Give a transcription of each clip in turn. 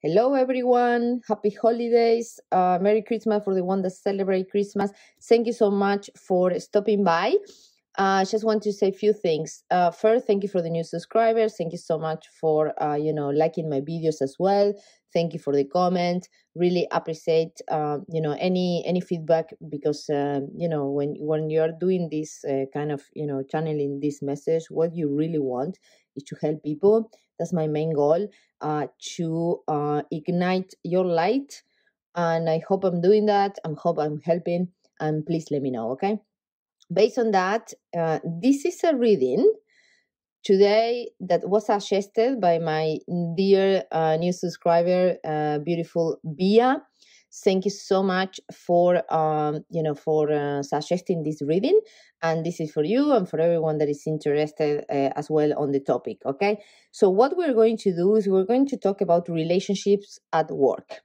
Hello, everyone. Happy holidays. Merry Christmas for the one that celebrate Christmas. Thank you so much for stopping by. I just want to say a few things. First, thank you for the new subscribers. Thank you so much for, liking my videos as well. Thank you for the comment. Really appreciate, any feedback because, when you're doing this kind of, channeling this message, what you really want is to help people. That's my main goal, to ignite your light. And I hope I'm doing that. I hope I'm helping. And please let me know, okay? Based on that, this is a reading today that was suggested by my dear new subscriber, beautiful Bia. Thank you so much for suggesting this reading, and this is for you and for everyone that is interested as well on the topic. Okay, so what we're going to do is we're going to talk about relationships at work.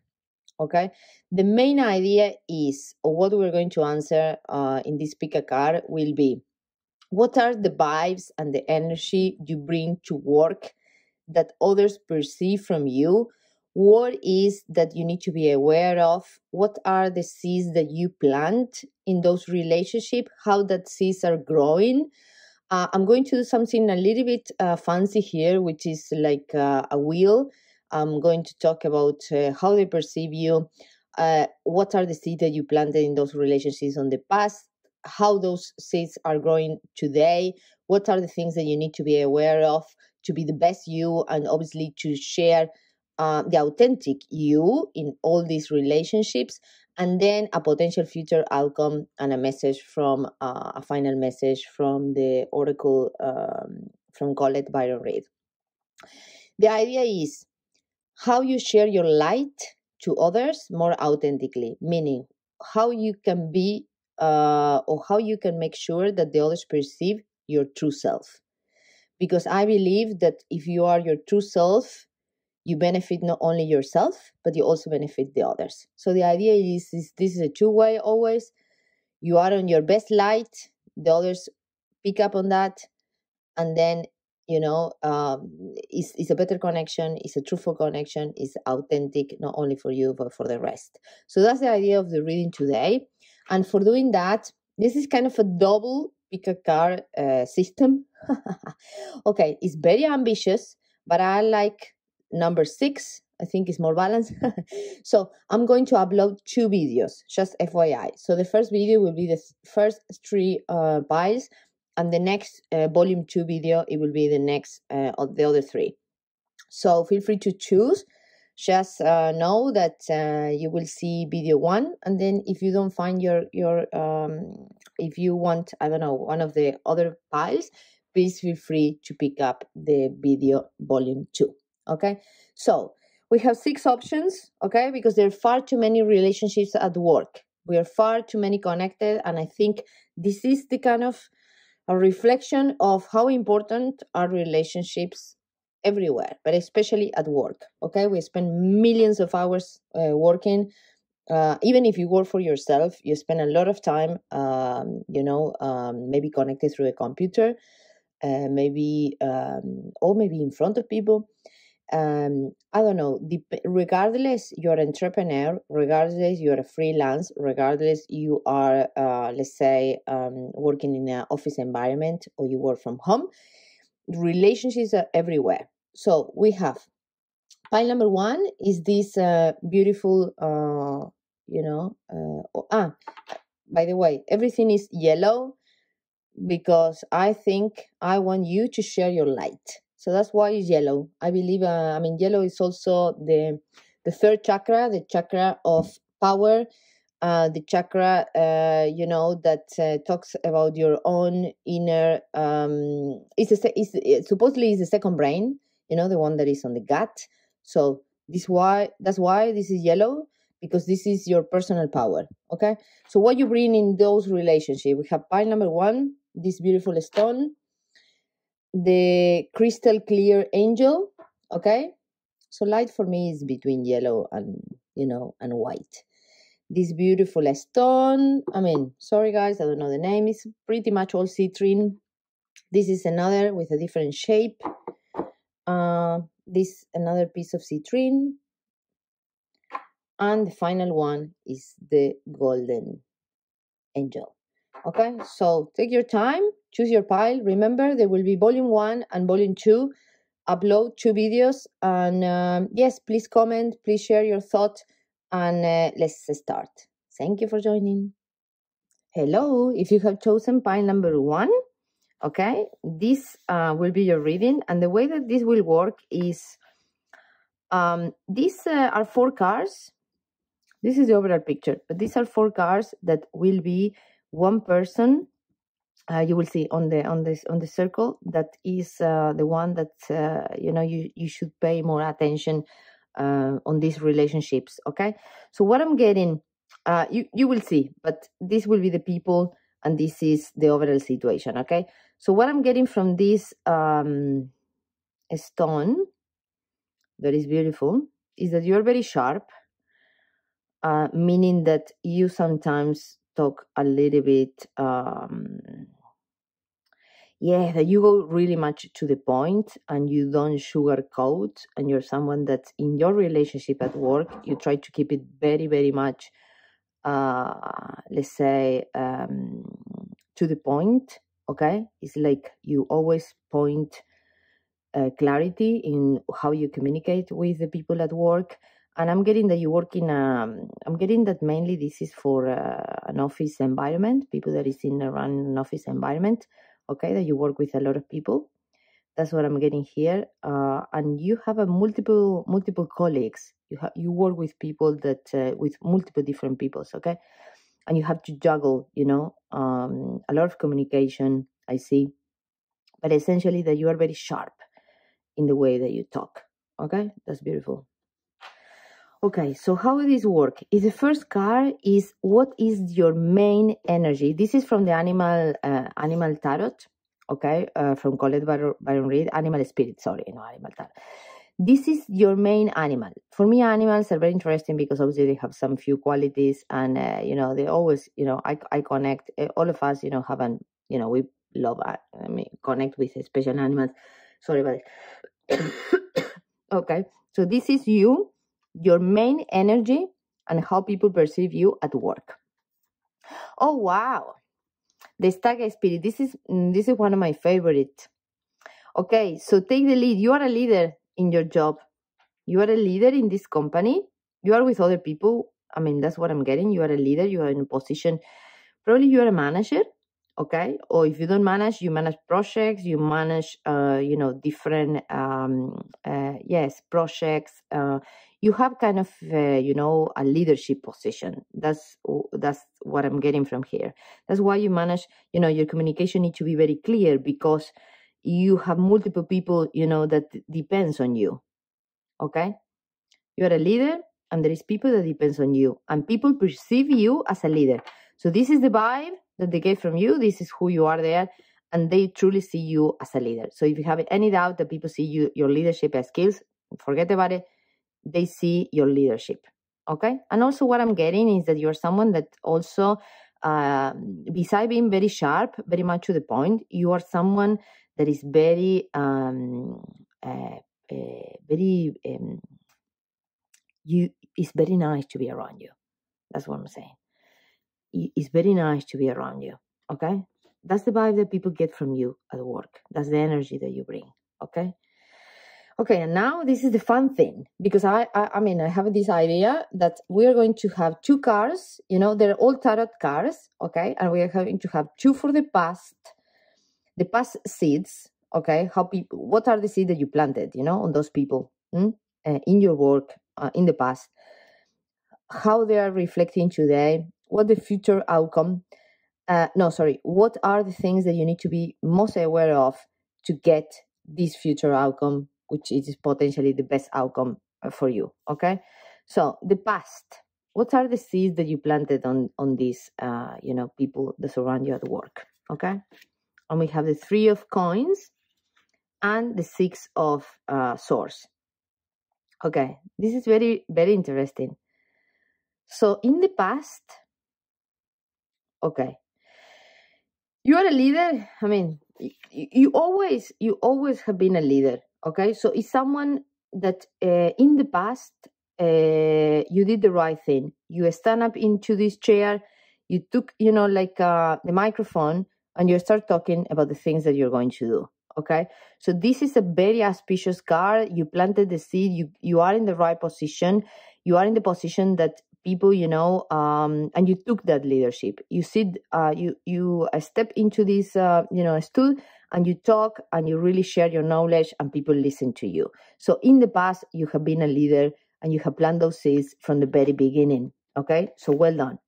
Okay, the main idea is, or what we're going to answer in this pick a card will be, what are the vibes and the energy you bring to work that others perceive from you? What is that you need to be aware of? What are the seeds that you plant in those relationships? How that seeds are growing? I'm going to do something a little bit fancy here, which is like a wheel. I'm going to talk about how they perceive you, what are the seeds that you planted in those relationships on the past, how those seeds are growing today, what are the things that you need to be aware of to be the best you, and obviously to share the authentic you in all these relationships, and then a potential future outcome and a message from a final message from the oracle from Colette Byron Reid. The idea is how you share your light to others more authentically, meaning how you can be or how you can make sure that the others perceive your true self. Because I believe that if you are your true self, you benefit not only yourself, but you also benefit the others. So the idea is this is a two-way always. You are on your best light, the others pick up on that, and then it's a better connection, it's a truthful connection, it's authentic not only for you but for the rest. So that's the idea of the reading today. And for doing that, this is kind of a double pick a card system. Okay, it's very ambitious, but I like number 6. I think it's more balanced. So I'm going to upload 2 videos, just FYI. So the first video will be the first 3 piles, and the next volume 2 video, it will be the next of the other 3. So feel free to choose. Just know that you will see video 1, and then if you don't find your if you want, I don't know, one of the other piles, please feel free to pick up the video volume 2. Okay, so we have 6 options. Okay, because there are far too many relationships at work. We are far too many connected, and I think this is the kind of a reflection of how important are relationships everywhere, but especially at work. Okay, we spend millions of hours working. Even if you work for yourself, you spend a lot of time, maybe connected through a computer, maybe or maybe in front of people. I don't know, regardless you're an entrepreneur, regardless you're a freelance, regardless you are let's say working in an office environment or you work from home, relationships are everywhere. So we have pile number 1 is this beautiful by the way, everything is yellow because I think I want you to share your light. So that's why it's yellow. I believe, yellow is also the 3rd chakra, the chakra of power, the chakra, that talks about your own inner, it's supposedly is the second brain, the one that is on the gut. So that's why this is yellow, because this is your personal power. Okay, so what you bring in those relationships, we have pile number 1, this beautiful stone, the crystal clear angel. Okay, so light for me is between yellow and and white. This beautiful stone, sorry guys, I don't know the name, it's pretty much all citrine. This is another with a different shape. This another piece of citrine. And the final one is the golden angel. Okay, so take your time, choose your pile. Remember, there will be volume 1 and volume 2. Upload 2 videos, and yes, please comment, please share your thoughts, and let's start. Thank you for joining. Hello, if you have chosen pile number 1, okay, this will be your reading, and the way that this will work is these are 4 cards. This is the overall picture, but these are 4 cards that will be one person. You will see on the circle that is the one that you should pay more attention on these relationships. Okay, so what I'm getting, you will see, but this will be the people, and this is the overall situation. Okay, so what I'm getting from this stone that is beautiful is that you're very sharp, meaning that you sometimes talk a little bit that you go really much to the point and you don't sugarcoat, and you're someone that in your relationship at work you try to keep it very, very much let's say to the point. Okay, it's like you always point clarity in how you communicate with the people at work. And I'm getting that you work in I'm getting that mainly this is for an office environment, people that is in around an office environment. Okay, that you work with a lot of people. That's what I'm getting here. And you have a multiple colleagues. You work with people that with multiple different peoples. Okay, and you have to juggle, a lot of communication. I see, but essentially that you are very sharp in the way that you talk. Okay, that's beautiful. Okay, so how will this work? Is the first card is what is your main energy? This is from the animal tarot. Okay, from Colette Baron Reed, animal spirit. Sorry, no animal tarot. This is your main animal. For me, animals are very interesting because obviously they have some few qualities, and they always, I connect. All of us, have an, we love, connect with special animals. Sorry about it. Okay, so this is you, your main energy, and how people perceive you at work. Oh wow, the Stag Spirit. This is one of my favorite. Okay, so take the lead. You are a leader in your job. You are a leader in this company. You are with other people. I mean, that's what I'm getting. You are a leader. You are in a position. Probably you are a manager. Okay, or if you don't manage, you manage projects. You manage, different, projects. You have kind of, a leadership position. That's what I'm getting from here. That's why you manage. Your communication needs to be very clear because you have multiple people, that depends on you. Okay, you are a leader, and there is people that depends on you, and people perceive you as a leader. So this is the vibe that they get from you. This is who you are there, and they truly see you as a leader. So if you have any doubt that people see your leadership as skills, forget about it. They see your leadership. Okay, and also what I'm getting is that you're someone that also, besides being very sharp, very much to the point, you are someone that is very, it's very nice to be around you. That's what I'm saying. It's very nice to be around you. Okay, that's the vibe that people get from you at work. That's the energy that you bring. Okay. Okay, and now this is the fun thing, because I have this idea that we are going to have 2 cards. They're all tarot cards. Okay, and we are going to have 2 for the past seeds. Okay, what are the seeds that you planted? On those people in your work in the past, how they are reflecting today, what the future outcome. What are the things that you need to be most aware of to get this future outcome, which is potentially the best outcome for you. Okay, so the past, what are the seeds that you planted on these people that surround you at work? Okay, and we have the 3 of coins and the 6 of swords. Okay, this is very, very interesting. So in the past, okay, you are a leader. I mean, you always have been a leader. Okay, so it's someone that in the past you did the right thing. You stand up into this chair, you took, the microphone, and you start talking about the things that you're going to do. Okay, so this is a very auspicious card. You planted the seed. You are in the right position. You are in the position that people, and you took that leadership. You sit, you step into this, stool, and you talk, and you really share your knowledge, and people listen to you. So in the past, you have been a leader, and you have planted those seeds from the very beginning. Okay, so well done.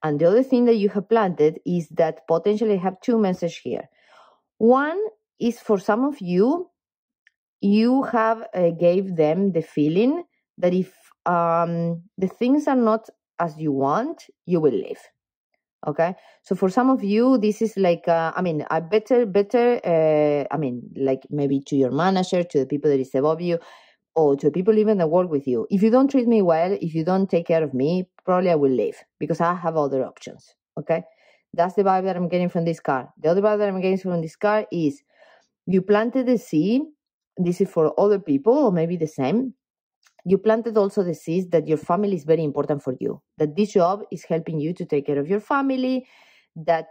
And the other thing that you have planted is that potentially I have two messages here. One is for some of you, you have gave them the feeling that if the things are not as you want, you will leave. Okay, so for some of you, this is like, I better, like maybe to your manager, to the people that is above you, or to the people even that work with you. If you don't treat me well, if you don't take care of me, probably I will leave because I have other options. Okay, that's the vibe that I'm getting from this card. The other vibe that I'm getting from this card is you planted the seed. This is for other people, or maybe the same. You planted also the seeds that your family is very important for you, that this job is helping you to take care of your family, that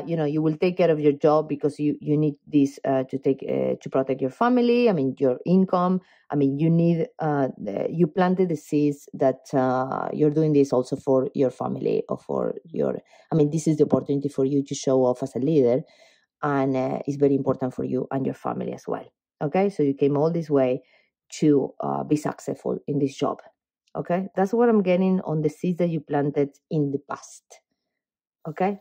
you will take care of your job because you need this to protect your family. Your income. You need you planted the seeds that you're doing this also for your family, or for your. This is the opportunity for you to show off as a leader, and it's very important for you and your family as well. Okay, so you came all this way to be successful in this job. Okay, that's what I'm getting on the seeds that you planted in the past. Okay,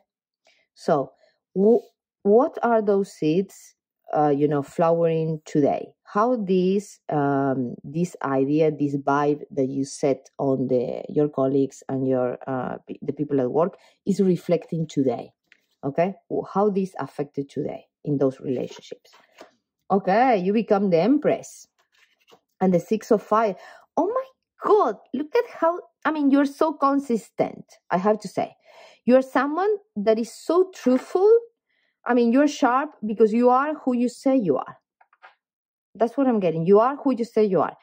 so what are those seeds flowering today? How this idea, this vibe that you set on your colleagues and the people at work is reflecting today. Okay, how this affected today in those relationships. Okay, you become the Empress. And the Six of Fire. Oh my God, look at how, you're so consistent, I have to say. You're someone that is so truthful. You're sharp because you are who you say you are. That's what I'm getting. You are who you say you are.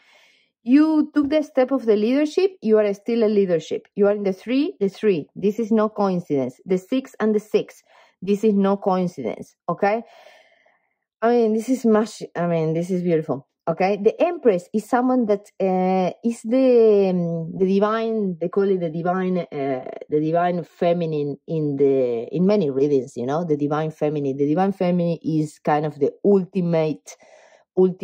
You took the step of the leadership. You are still a leadership. You are in the three. This is no coincidence. The 6 and the 6. This is no coincidence. Okay? This is beautiful. Okay, the Empress is someone that is the divine. They call it the divine feminine in many readings. The divine feminine. The divine feminine is kind of the ultimate person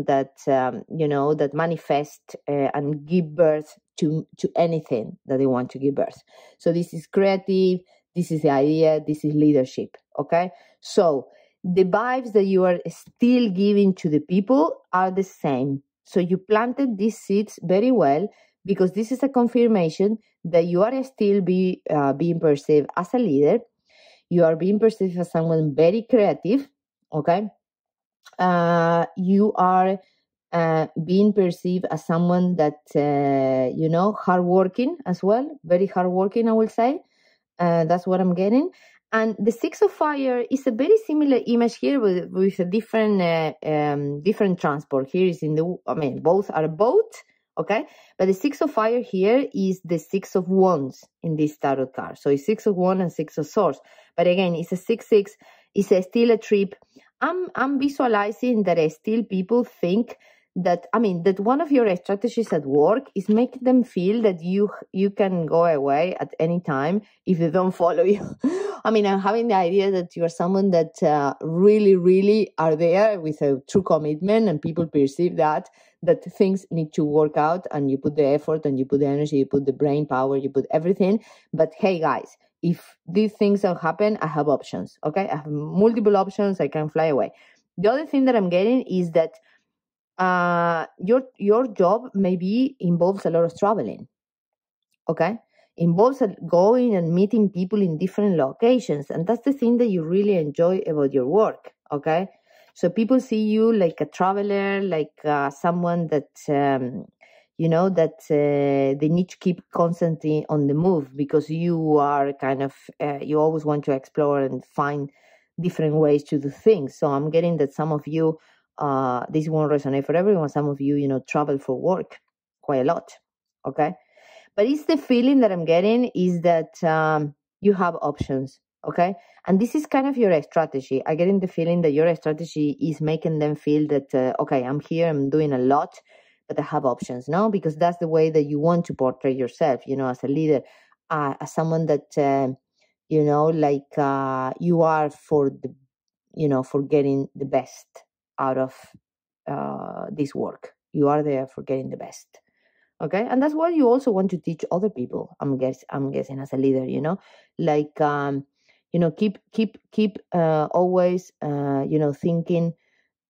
that that manifest and give birth to anything that they want to give birth. So this is creative. This is the idea. This is leadership. Okay, so the vibes that you are still giving to the people are the same. So you planted these seeds very well, because this is a confirmation that you are still being perceived as a leader. You are being perceived as someone very creative. Okay, you are being perceived as someone that hardworking as well, very hardworking, I will say. That's what I'm getting. And the Six of Fire is a very similar image here, with a different transport. Here is both are a boat, okay? But the Six of Fire here is the Six of Wands in this tarot card. So it's 6 of Wands and 6 of Swords. But again, it's a 6-6. It's still a trip. I'm visualizing that still people think that one of your strategies at work is make them feel that you can go away at any time if they don't follow you. I'm having the idea that you are someone that really, really are there with a true commitment, and people perceive that things need to work out, and you put the effort, and you put the energy, you put the brain power, you put everything. But hey, guys, if these things don't happen, I have options. Okay, I have multiple options. I can fly away. The other thing that I'm getting is that your job maybe involves a lot of traveling. Okay, involves going and meeting people in different locations, and that's the thing that you really enjoy about your work. Okay, so people see you like a traveler, like someone that they need to keep constantly on the move, because you are kind of you always want to explore and find different ways to do things. So I'm getting that some of you this won't resonate for everyone. Some of you, travel for work quite a lot. Okay. But it's the feeling that I'm getting is that you have options. Okay. And this is kind of your strategy. I'm getting the feeling that your strategy is making them feel that, okay, I'm here, I'm doing a lot, but I have options, no? Because that's the way that you want to portray yourself, as a leader, as someone that, you are for for getting the best out of this work. You are there for getting the best. Okay, and that's what you also want to teach other people. I'm guessing as a leader, like keep always thinking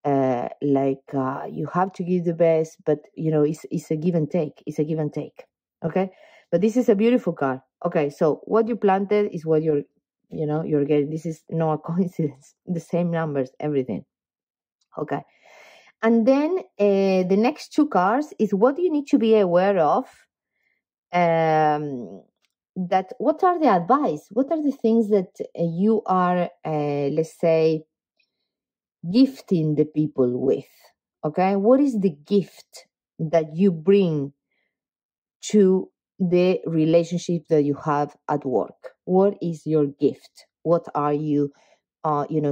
you have to give the best, but it's a give and take. It's a give and take. Okay, but this is a beautiful card. Okay, so what you planted is what you're getting. This is no a coincidence. The same numbers, everything. Okay. And then the next two cards is what you need to be aware of. That what are the advice? What are the things that you are, let's say, gifting the people with? Okay, what is the gift that you bring to the relationship that you have at work? What is your gift? What are you,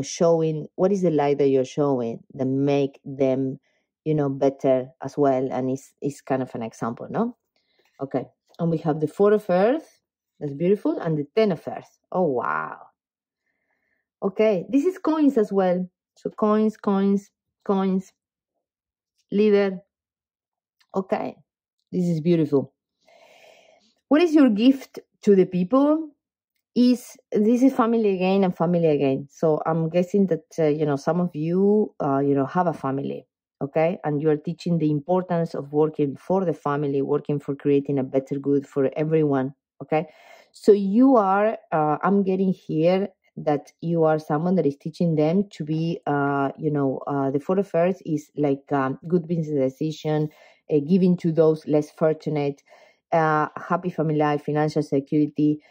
showing? What is the light that you're showing that make them, better as well? And it's kind of an example, no? Okay, and we have the 4 of Earth. That's beautiful, and the 10 of Earth. Oh wow. Okay, this is coins as well. So coins, leader. Okay, this is beautiful. What is your gift to the people? This is family again and family again. So I'm guessing that some of you have a family, okay, and you are teaching the importance of working for the family, working for creating a better good for everyone. Okay, so you are. I'm getting here that you are someone that is teaching them to be. The 4 of Earth is like good business decision, giving to those less fortunate, happy family life, financial security.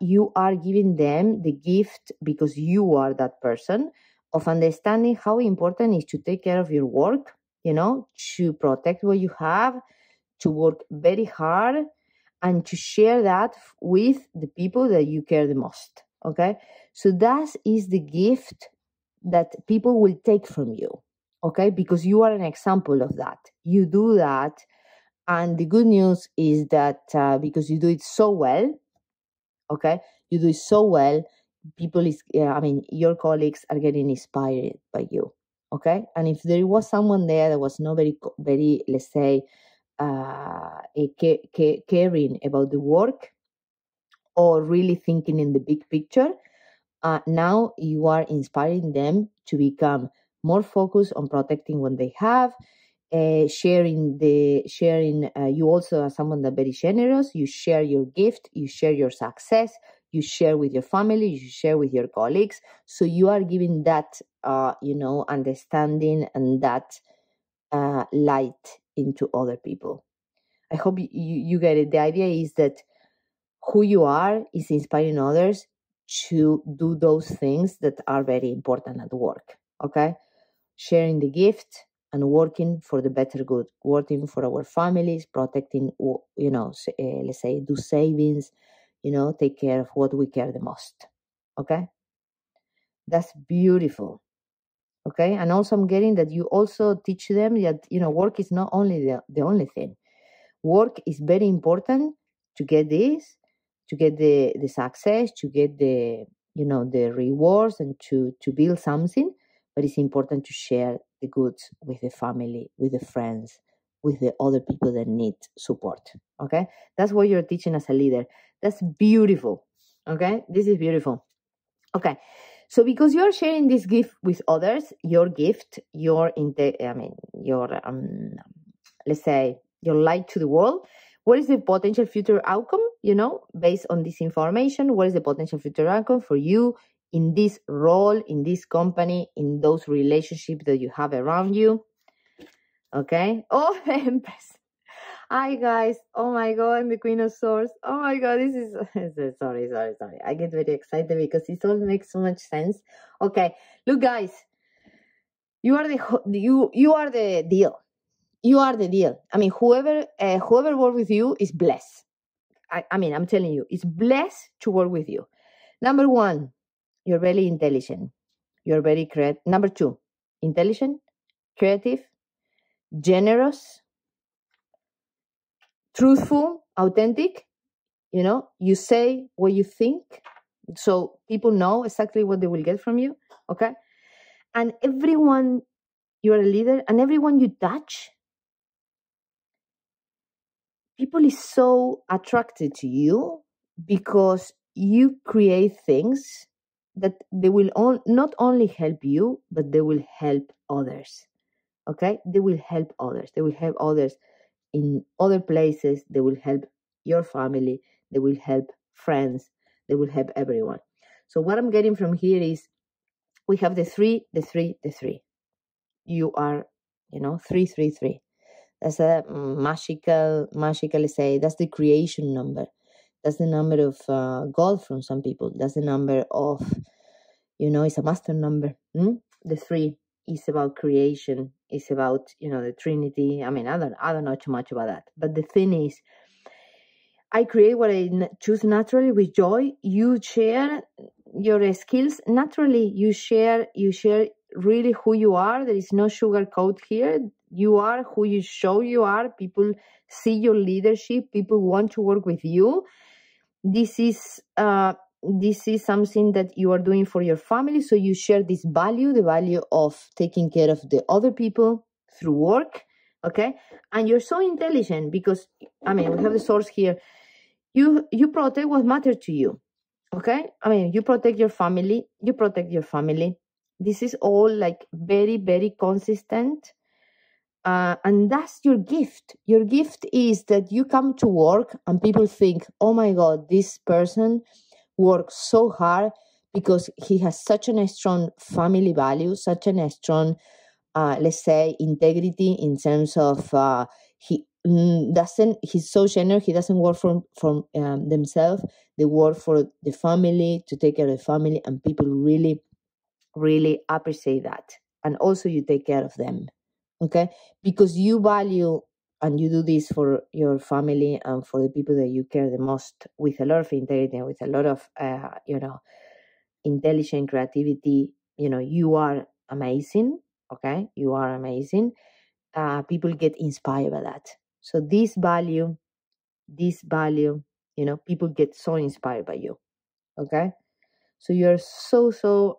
You are giving them the gift because you are that person of understanding how important it is to take care of your work, to protect what you have, to work very hard, and to share that with the people that you care the most. Okay, so that is the gift that people will take from you. Okay, because you are an example of that. You do that, and the good news is that because you do it so well. Okay, you do it so well, your colleagues are getting inspired by you. Okay, and if there was someone there that was not very, let's say, caring about the work or really thinking in the big picture, now you are inspiring them to become more focused on protecting what they have, sharing. You also are someone that very generous. You share your gift, you share your success, you share with your family, you share with your colleagues. So you are giving that understanding and that light into other people. I hope you get it. The idea is that who you are is inspiring others to do those things that are very important at work. Okay, sharing the gift and working for the better good, working for our families, protecting, let's say, do savings, take care of what we care the most. Okay, that's beautiful. Okay, and also I'm getting that you also teach them that work is not only the only thing. Work is very important to get this, to get the success, to get the the rewards, and to build something. But it's important to share the goods with the family, with the friends, with the other people that need support. Okay, that's what you're teaching as a leader. That's beautiful. Okay, this is beautiful. Okay, so because you're sharing this gift with others, your gift, your let's say, your light to the world. What is the potential future outcome, based on this information? What is the potential future outcome for you in this role, in this company, in those relationships that you have around you? Okay. Oh, the Empress. Hi, guys. Oh, my God. And the Queen of Swords. Oh, my God. This is... Sorry. I get very excited because it all makes so much sense. Okay. Look, guys. You are you are the deal. You are the deal. I mean, whoever works with you is blessed. I mean, I'm telling you, it's blessed to work with you. Number one, you're very intelligent. You're very creative. Number two, intelligent, creative, generous, truthful, authentic. You know, you say what you think, so people know exactly what they will get from you. Okay, and everyone, you're a leader, and everyone you touch, people is so attracted to you because you create things that they will not only help you, but they will help others. Okay, they will help others. They will help others in other places. They will help your family. They will help friends. They will help everyone. So what I'm getting from here is we have the three. You are, 333. That's a magically say, that's the creation number. That's the number of God from some people. That's the number of, it's a master number. The 3 is about creation. It's about, the Trinity. I mean, I don't know too much about that. But the thing is, I create what I choose naturally with joy. You share your skills naturally. You share really who you are. There is no sugarcoat here. You are who you show you are. People see your leadership. People want to work with you. This is something that you are doing for your family. So you share this value, the value of taking care of the other people through work. Okay. And you're so intelligent because, I mean, we have the source here. You protect what matters to you. Okay. I mean, you protect your family. This is all like very, very consistent. And that's your gift. Your gift is that you come to work and people think, oh my God, this person works so hard because he has such a strong family value, such a strong, let's say, integrity in terms of he's so generous, he doesn't work from themselves. They work for the family, to take care of the family, and people really, really appreciate that. And also you take care of them. Okay, because you value and you do this for your family and for the people that you care the most, with a lot of integrity and with a lot of intelligent creativity. You are amazing. Okay, you are amazing. People get inspired by that. So this value, people get so inspired by you. Okay, so you're so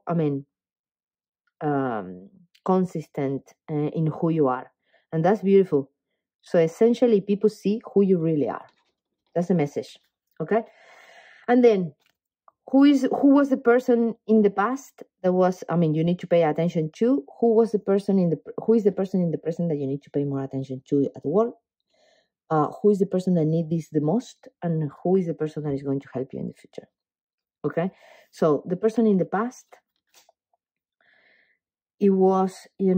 consistent in who you are, and that's beautiful. So essentially people see who you really are. That's the message. Okay, and then who was the person in the past that was, I mean, you need to pay attention to? Who is the person in the present that you need to pay more attention to at work? Who is the person that needs this the most, and who is the person that is going to help you in the future? Okay, so the person in the past, it was, you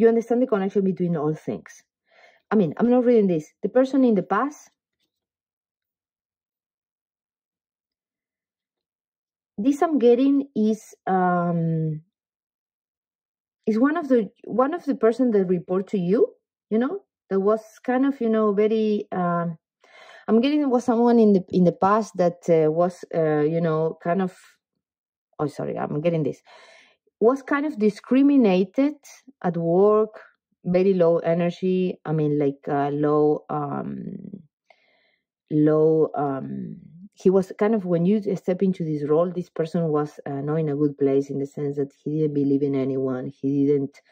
understand the connection between all things. I mean, I'm not reading this. The person in the past, this I'm getting is one of the person that report to you, that was kind of, very, I'm getting it was someone in the past that was, kind of, oh, sorry, I'm getting this, was kind of discriminated at work, very low energy. I mean, like he was kind of, when you step into this role, this person was not in a good place, in the sense that he didn't believe in anyone. He didn't,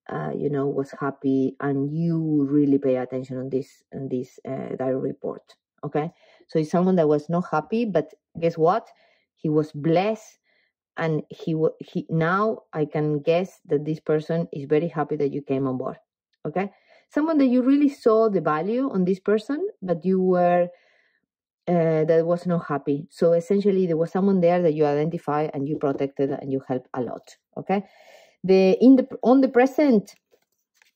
was happy, and you really pay attention on this diary report. Okay, so it's someone that was not happy, but guess what? He was blessed, and he now I can guess that this person is very happy that you came on board. Okay, someone that you really saw the value on this person, but you were that was not happy. So essentially, there was someone there that you identify and you protected and you helped a lot. Okay, on the present,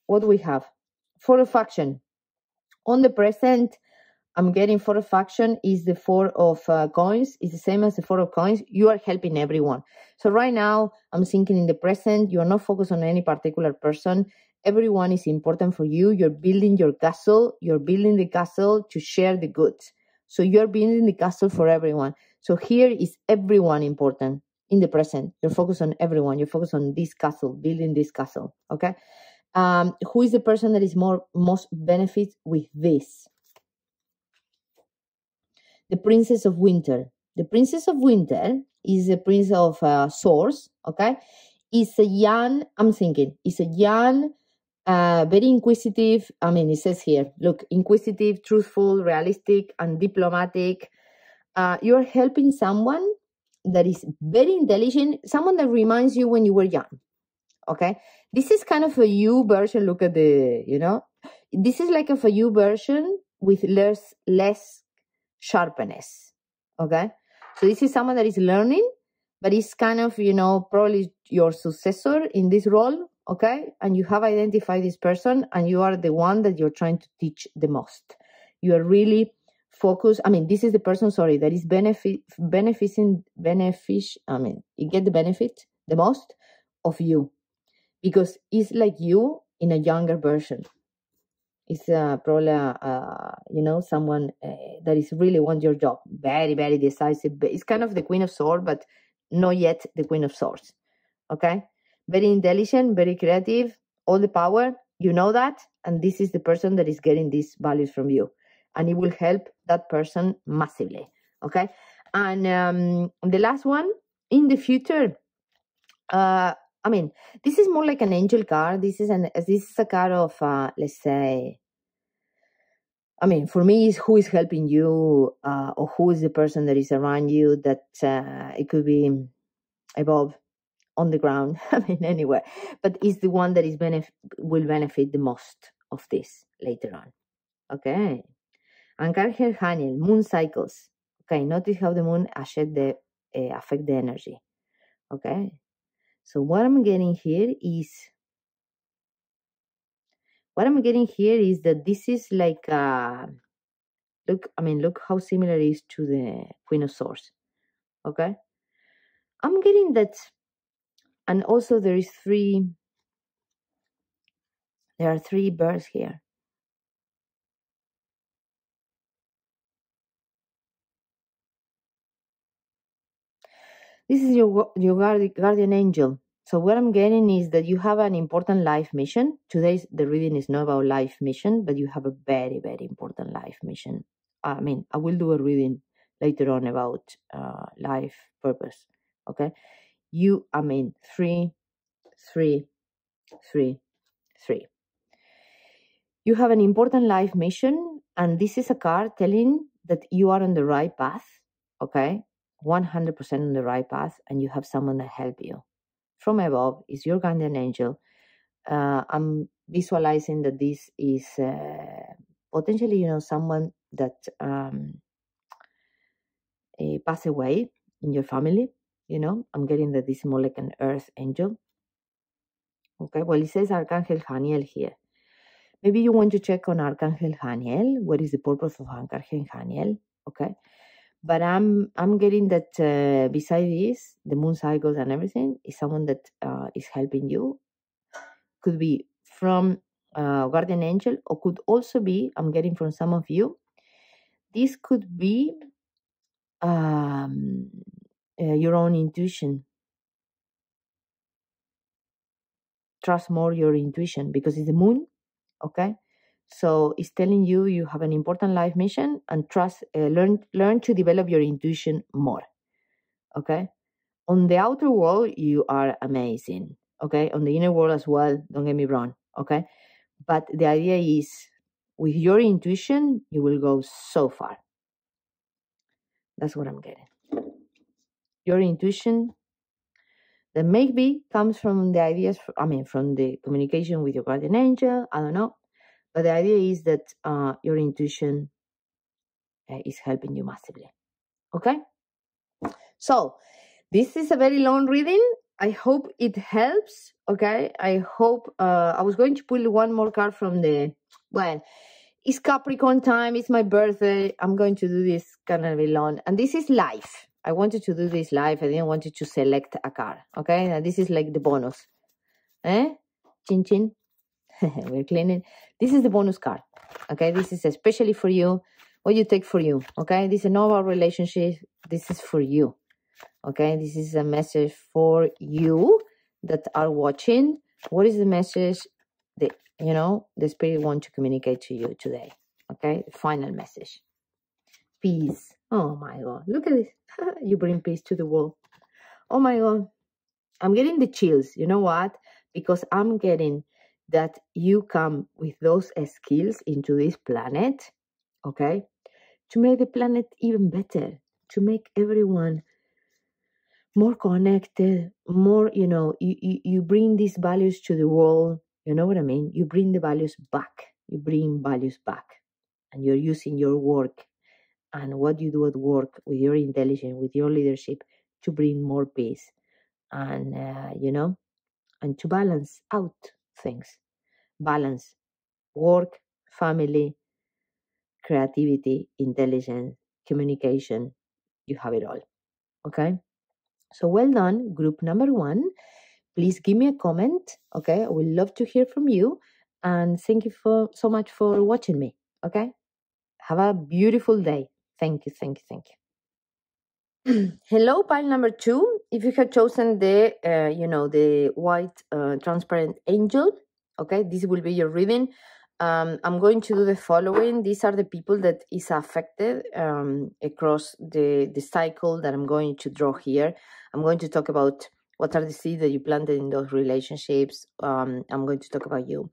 what do we have? For a faction, on the present, I'm getting Four of Action is the Four of Coins. It's the same as the Four of Coins. You are helping everyone. So right now, I'm thinking in the present, you are not focused on any particular person. Everyone is important for you. You're building your castle. You're building the castle to share the goods. So you're building the castle for everyone. So here is everyone important in the present. You're focused on everyone. You're focused on this castle, building this castle. Okay. Who is the person that is most benefit with this? The Princess of Winter. The Princess of Winter is the Prince of Swords, okay? It's a young, I'm thinking, it's a young, very inquisitive, I mean, it says here, look, inquisitive, truthful, realistic, and diplomatic. You're helping someone that is very intelligent, someone that reminds you when you were young, okay? This is kind of a you version, look at the, this is like a you version with less sharpness. Okay, so this is someone that is learning, but it's kind of probably your successor in this role. Okay, and you have identified this person, and you are the one that you're trying to teach the most. You are really focused. I mean, this is the person, sorry, that is you get the benefit the most of you, because it's like you in a younger version. It's probably, someone that is really wants your job. Very, very decisive. It's kind of the Queen of Swords, but not yet the Queen of Swords. Okay? Very intelligent, very creative, all the power. You know that. And this is the person that is getting these values from you. And it will help that person massively. Okay? And the last one, in the future, this is more like an angel card. This is a card of, let's say, for me, it's who is helping you, or who is the person that is around you. That it could be above, on the ground, anywhere. But it's the one that is will benefit the most of this later on. Okay. Archangel Haniel, moon cycles. Okay, notice how the moon affect the energy. Okay. So what I'm getting here is that this is like look how similar it is to the Queen of Swords. Okay, I'm getting that, and also there are three birds here. This is your guardian angel. So what I'm getting is that you have an important life mission. Today's the reading is not about life mission, but you have a very, very important life mission. I will do a reading later on about life purpose. Okay, three. You have an important life mission, and this is a card telling that you are on the right path. Okay, 100% on the right path, and you have someone that help you from above. Is your guardian angel. I'm visualizing that this is potentially, someone that pass away in your family. I'm getting that this is more like an earth angel. Okay, well, it says Archangel Haniel here. Maybe you want to check on Archangel Haniel. What is the purpose of Archangel Haniel? Okay, but I'm getting that beside this, the moon cycles and everything, is someone that is helping you. Could be from guardian angel, or could also be, I'm getting from some of you, this could be your own intuition. Trust more your intuition, because it's the moon. Okay, so it's telling you have an important life mission, and trust, learn to develop your intuition more. Okay, on the outer world you are amazing. Okay, on the inner world as well, don't get me wrong. Okay, but the idea is, with your intuition you will go so far. That's what I'm getting. Your intuition that maybe comes from the ideas, from the communication with your guardian angel, I don't know. But the idea is that your intuition is helping you massively. Okay? So, this is a very long reading. I hope it helps. Okay? I hope, I was going to pull one more card from the, well, It's Capricorn time. It's my birthday. I'm going to do this kind of long. And this is live. I wanted to do this live. I didn't want you to select a card. Okay? And this is like the bonus. Chin chin. We're cleaning. This is the bonus card. Okay? This is especially for you. What you take for you. Okay? This is not about relationship. This is for you. Okay? This is a message for you that are watching. What is the message that, the spirit wants to communicate to you today? Okay? The final message. Peace. Oh my God. Look at this. You bring peace to the world. Oh my God. I'm getting the chills. You know what? Because I'm getting that you come with those skills into this planet, okay, to make the planet even better, to make everyone more connected, more, you bring these values to the world. You know what I mean? You bring the values back. You bring values back. And you're using your work and what you do at work with your intelligence, with your leadership to bring more peace and, and to balance out things. Balance work, family, creativity, intelligence, communication. You have it all. Okay? So well done, group number 1. Please give me a comment. Okay? I would love to hear from you. And thank you so much for watching me. Okay? Have a beautiful day. Thank you, thank you, thank you. Hello, pile number 2. If you have chosen the, the white transparent angel, okay, this will be your reading. I'm going to do the following. These are the people that is affected across the cycle that I'm going to draw here. I'm going to talk about what are the seeds that you planted in those relationships. I'm going to talk about you,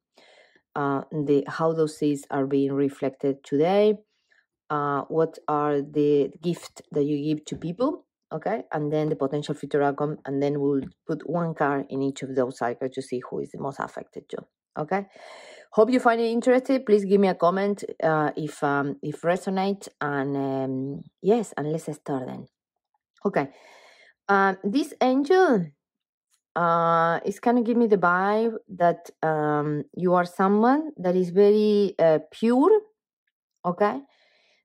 how those seeds are being reflected today. What are the gifts that you give to people, okay, and then the potential future outcome, and then we'll put one card in each of those cycles to see who is the most affected to. Okay, hope you find it interesting. Please give me a comment if resonate, and yes, and let's start then. Okay, this angel is kind of give me the vibe that you are someone that is very pure, okay,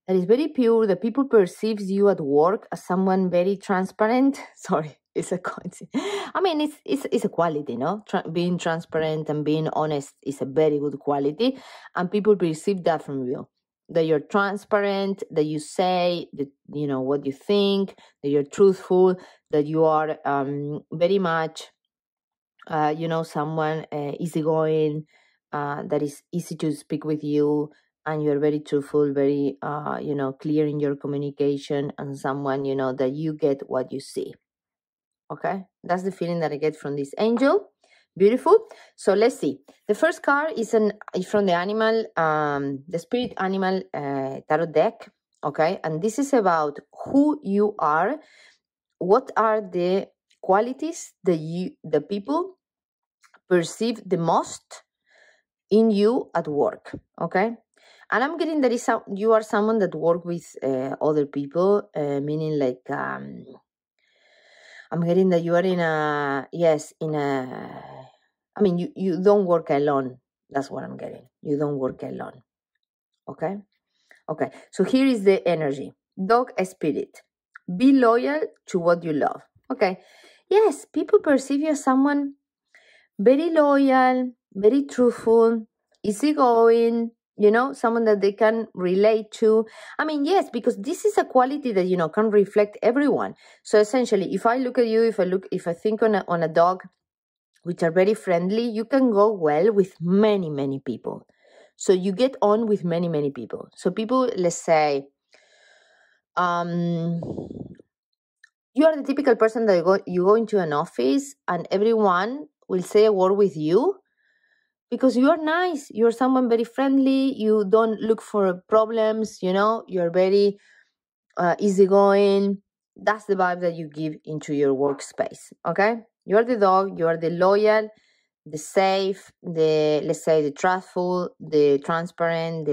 that is very pure. The people perceives you at work as someone very transparent. Sorry, it's a coincidence. I mean, it's a quality, no? Being transparent and being honest is a very good quality, and people perceive that from you. That you're transparent, that you say that what you think, that you're truthful, that you are very much, someone easygoing, that is easy to speak with you. And you're very truthful, very, clear in your communication, and someone, that you get what you see. Okay? That's the feeling that I get from this angel. Beautiful. So let's see. The first card is from the animal, the spirit animal tarot deck. Okay? And this is about who you are. What are the qualities that the people perceive the most in you at work. Okay? And I'm getting that you are someone that work with other people, meaning like, I'm getting that you are you don't work alone. That's what I'm getting. You don't work alone. Okay? Okay, so here is the energy. Dog spirit. Be loyal to what you love. Okay, yes, people perceive you as someone very loyal, very truthful, easygoing, someone that they can relate to. I mean, yes, because this is a quality that, can reflect everyone. So essentially, if I look at you, if I think on a dog, which are very friendly, you can go well with many, many people. So you get on with many, many people. So people, let's say, you are the typical person that you go into an office and everyone will say a word with you because you are nice. You're someone very friendly. You don't look for problems, you're very easygoing. That's the vibe that you give into your workspace, okay? You are the dog, you are the loyal, the safe, let's say the trustful, the transparent,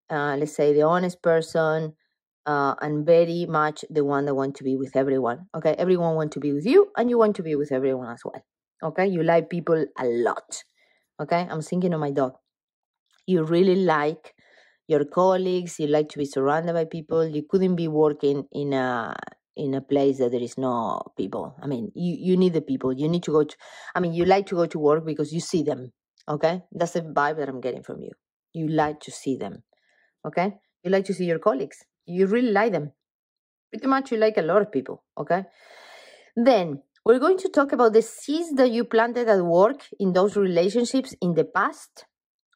let's say the honest person, and very much the one that want to be with everyone. Okay, everyone want to be with you, and you want to be with everyone as well. Okay, you like people a lot. Okay, I'm thinking of my dog. You really like your colleagues. You like to be surrounded by people. You couldn't be working in a place that there is no people. I mean, you need the people. You need to go to, I mean, you like to go to work because you see them. Okay, that's the vibe that I'm getting from you. You like to see them. Okay, you like to see your colleagues. You really like them. Pretty much, you like a lot of people. Okay, then we're going to talk about the seeds that you planted at work in those relationships in the past.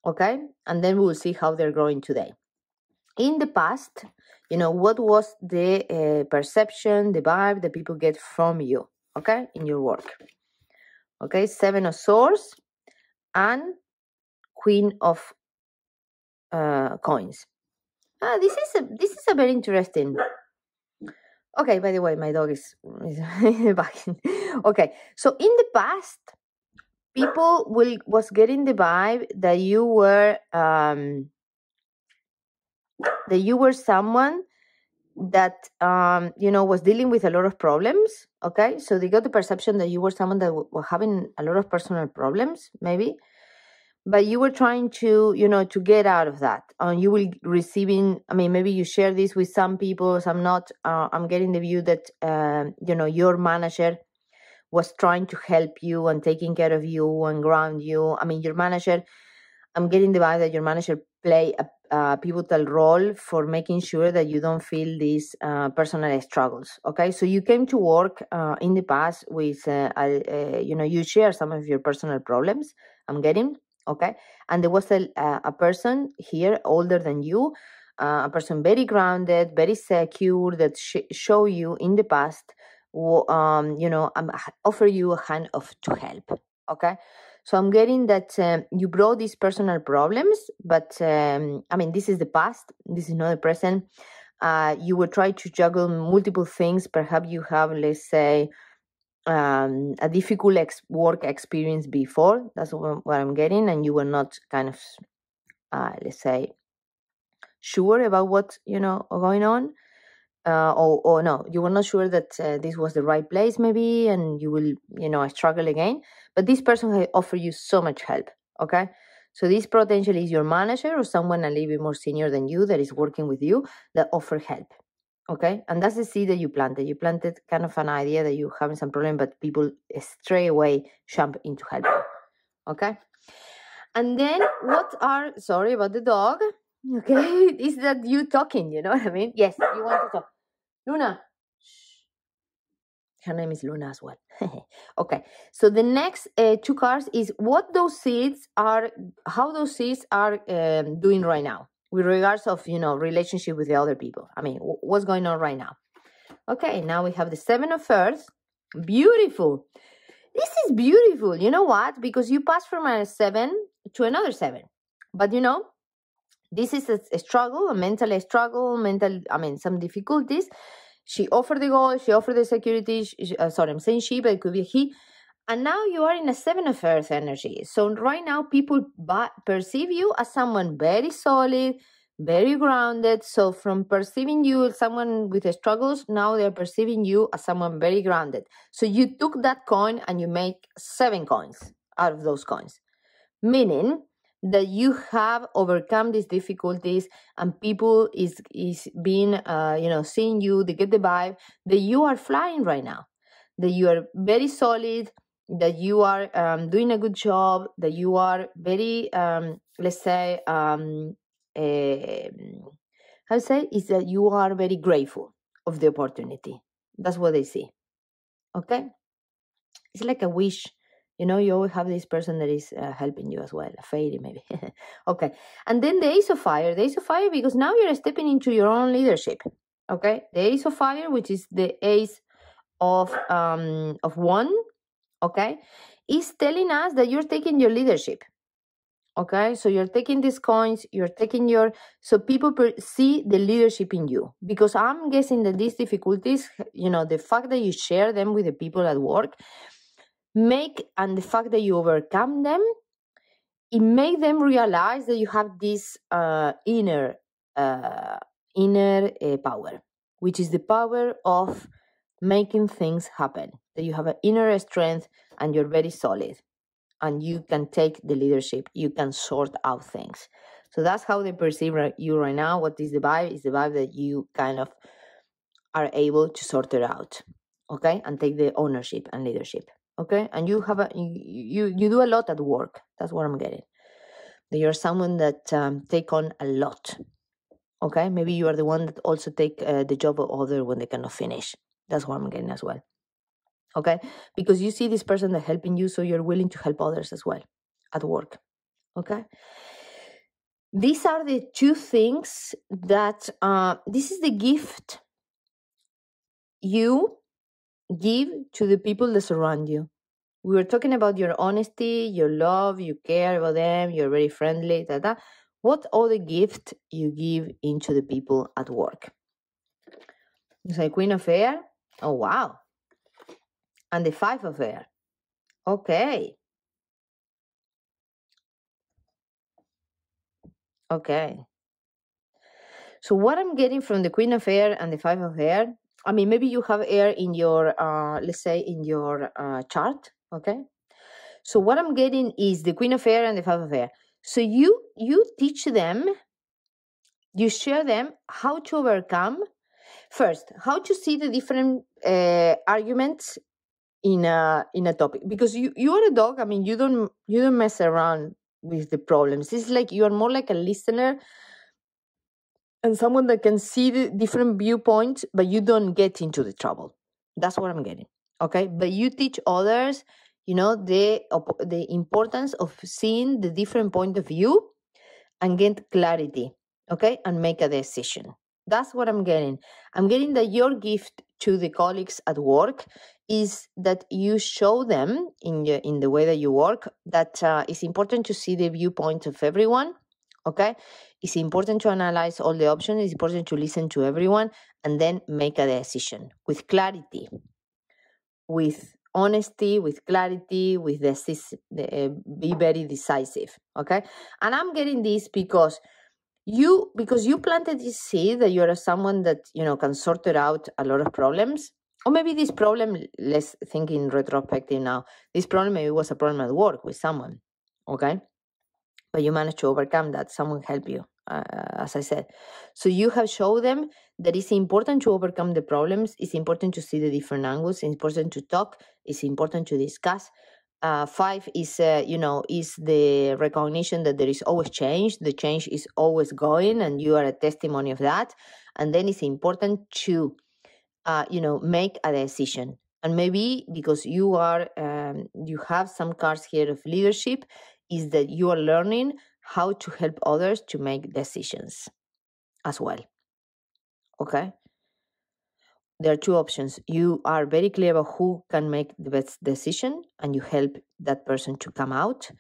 Okay, and then we will see how they're growing today. In the past, what was the perception, the vibe that people get from you, okay, in your work. Okay, 7 of Swords and Queen of Coins. This is a very interesting. Okay, by the way, my dog is back. Okay, so in the past, people was getting the vibe that you were someone that was dealing with a lot of problems. Okay, so they got the perception that you were someone that was having a lot of personal problems, maybe, but you were trying to to get out of that. You will receiving, I mean, maybe you share this with some people, some not. I'm getting the view that your manager was trying to help you and taking care of you and ground you. I mean, your manager, I'm getting the vibe that your manager play a pivotal role for making sure that you don't feel these personal struggles. Okay, so you came to work in the past with, you share some of your personal problems. I'm getting, okay, and there was a person here older than you, a person very grounded, very secure that show you in the past, offer you a hand of to help. Okay, so I'm getting that you brought these personal problems, but I mean, this is the past. This is not the present. You will try to juggle multiple things. Perhaps you have, let's say, a difficult work experience before. That's what I'm getting, and you were not kind of, let's say, sure about what's going on. Or no, you were not sure that this was the right place, maybe, and you will, struggle again. But this person has offered you so much help, okay? So this potentially is your manager or someone a little bit more senior than you that is working with you that offer help, okay? And that's the seed that you planted. You planted kind of an idea that you're having some problem, but people straight away jump into help, okay? And then sorry about the dog, okay? Is that you talking, you know what I mean? Yes, you want to talk. Luna. Her name is Luna as well. Okay, so the next 2 cards is what those seeds are, how those seeds are doing right now with regards of relationship with the other people. I mean, what's going on right now? Okay, now we have the 7 of Earth. Beautiful. This is beautiful. You know what? Because you pass from a 7 to another 7, but this is a struggle, a mental struggle, some difficulties. She offered the goal, she offered the security. Sorry, I'm saying she, but it could be he. And now you are in a 7 of Earth energy. So right now people perceive you as someone very solid, very grounded. So from perceiving you as someone with struggles, now they're perceiving you as someone very grounded. So you took that coin and you make 7 coins out of those coins. Meaning that you have overcome these difficulties and people is being seeing you, they get the vibe that you are flying right now, that you are very solid, that you are doing a good job, that you are very let's say how to say is that you are very grateful of the opportunity. That's what they see. Okay, it's like a wish. You always have this person that is helping you as well, a fairy maybe. Okay, and then the Ace of Fire. The Ace of Fire, because now you're stepping into your own leadership. Okay, the Ace of Fire, which is the Ace of Wand, okay, is telling us that you're taking your leadership. Okay, so you're taking these coins, you're taking so people see the leadership in you. Because I'm guessing that these difficulties, the fact that you share them with the people at work, and the fact that you overcome them, it make them realize that you have this inner power, which is the power of making things happen, that you have an inner strength and you're very solid and you can take the leadership, you can sort out things. So that's how they perceive you right now. What is the vibe? Is the vibe that you kind of are able to sort it out, okay, and take the ownership and leadership, okay. And you have you do a lot at work. That's what I'm getting. That you're someone that take on a lot, okay. Maybe you are the one that also take the job of other when they cannot finish. That's what I'm getting as well, okay, because you see this person that helping you, so you're willing to help others as well at work, okay. These are the two things that this is the gift you give to the people that surround you. We were talking about your honesty, your love, you care about them, you're very friendly, What other gift you give into the people at work? It's like Queen of Air. Oh, wow. And the Five of Air. Okay. Okay. So what I'm getting from the Queen of Air and the Five of Air, I mean, maybe you have air in your, let's say, in your chart, okay? So what I'm getting is the Queen of Air and the Five of Air. So you teach them, you share them how to overcome, first, how to see the different arguments in a topic. Because you are a dog, I mean, you don't mess around with the problems. It's like you are more like a listener and someone that can see the different viewpoints, but you don't get into the trouble. That's what I'm getting, okay? But you teach others, the importance of seeing the different point of view and get clarity, okay? And make a decision. That's what I'm getting. I'm getting that your gift to the colleagues at work is that you show them in the way that you work that it's important to see the viewpoint of everyone, okay? It's important to analyze all the options. It's important to listen to everyone and then make a decision with clarity, with honesty, with clarity, with be very decisive, okay? And I'm getting this because you planted this seed that you're someone that, can sort it out a lot of problems. Or maybe this problem, let's think in retrospective now, this problem maybe was a problem at work with someone, okay? But you managed to overcome that. Someone helped you, as I said. So you have shown them that it's important to overcome the problems. It's important to see the different angles. It's important to talk. It's important to discuss. 5 is, is the recognition that there is always change. The change is always going, and you are a testimony of that. And then it's important to, make a decision. And maybe because you are, you have some cards here of leadership, is that you are learning how to help others to make decisions as well. Okay? There are two options. You are very clear about who can make the best decision and you help that person to come out,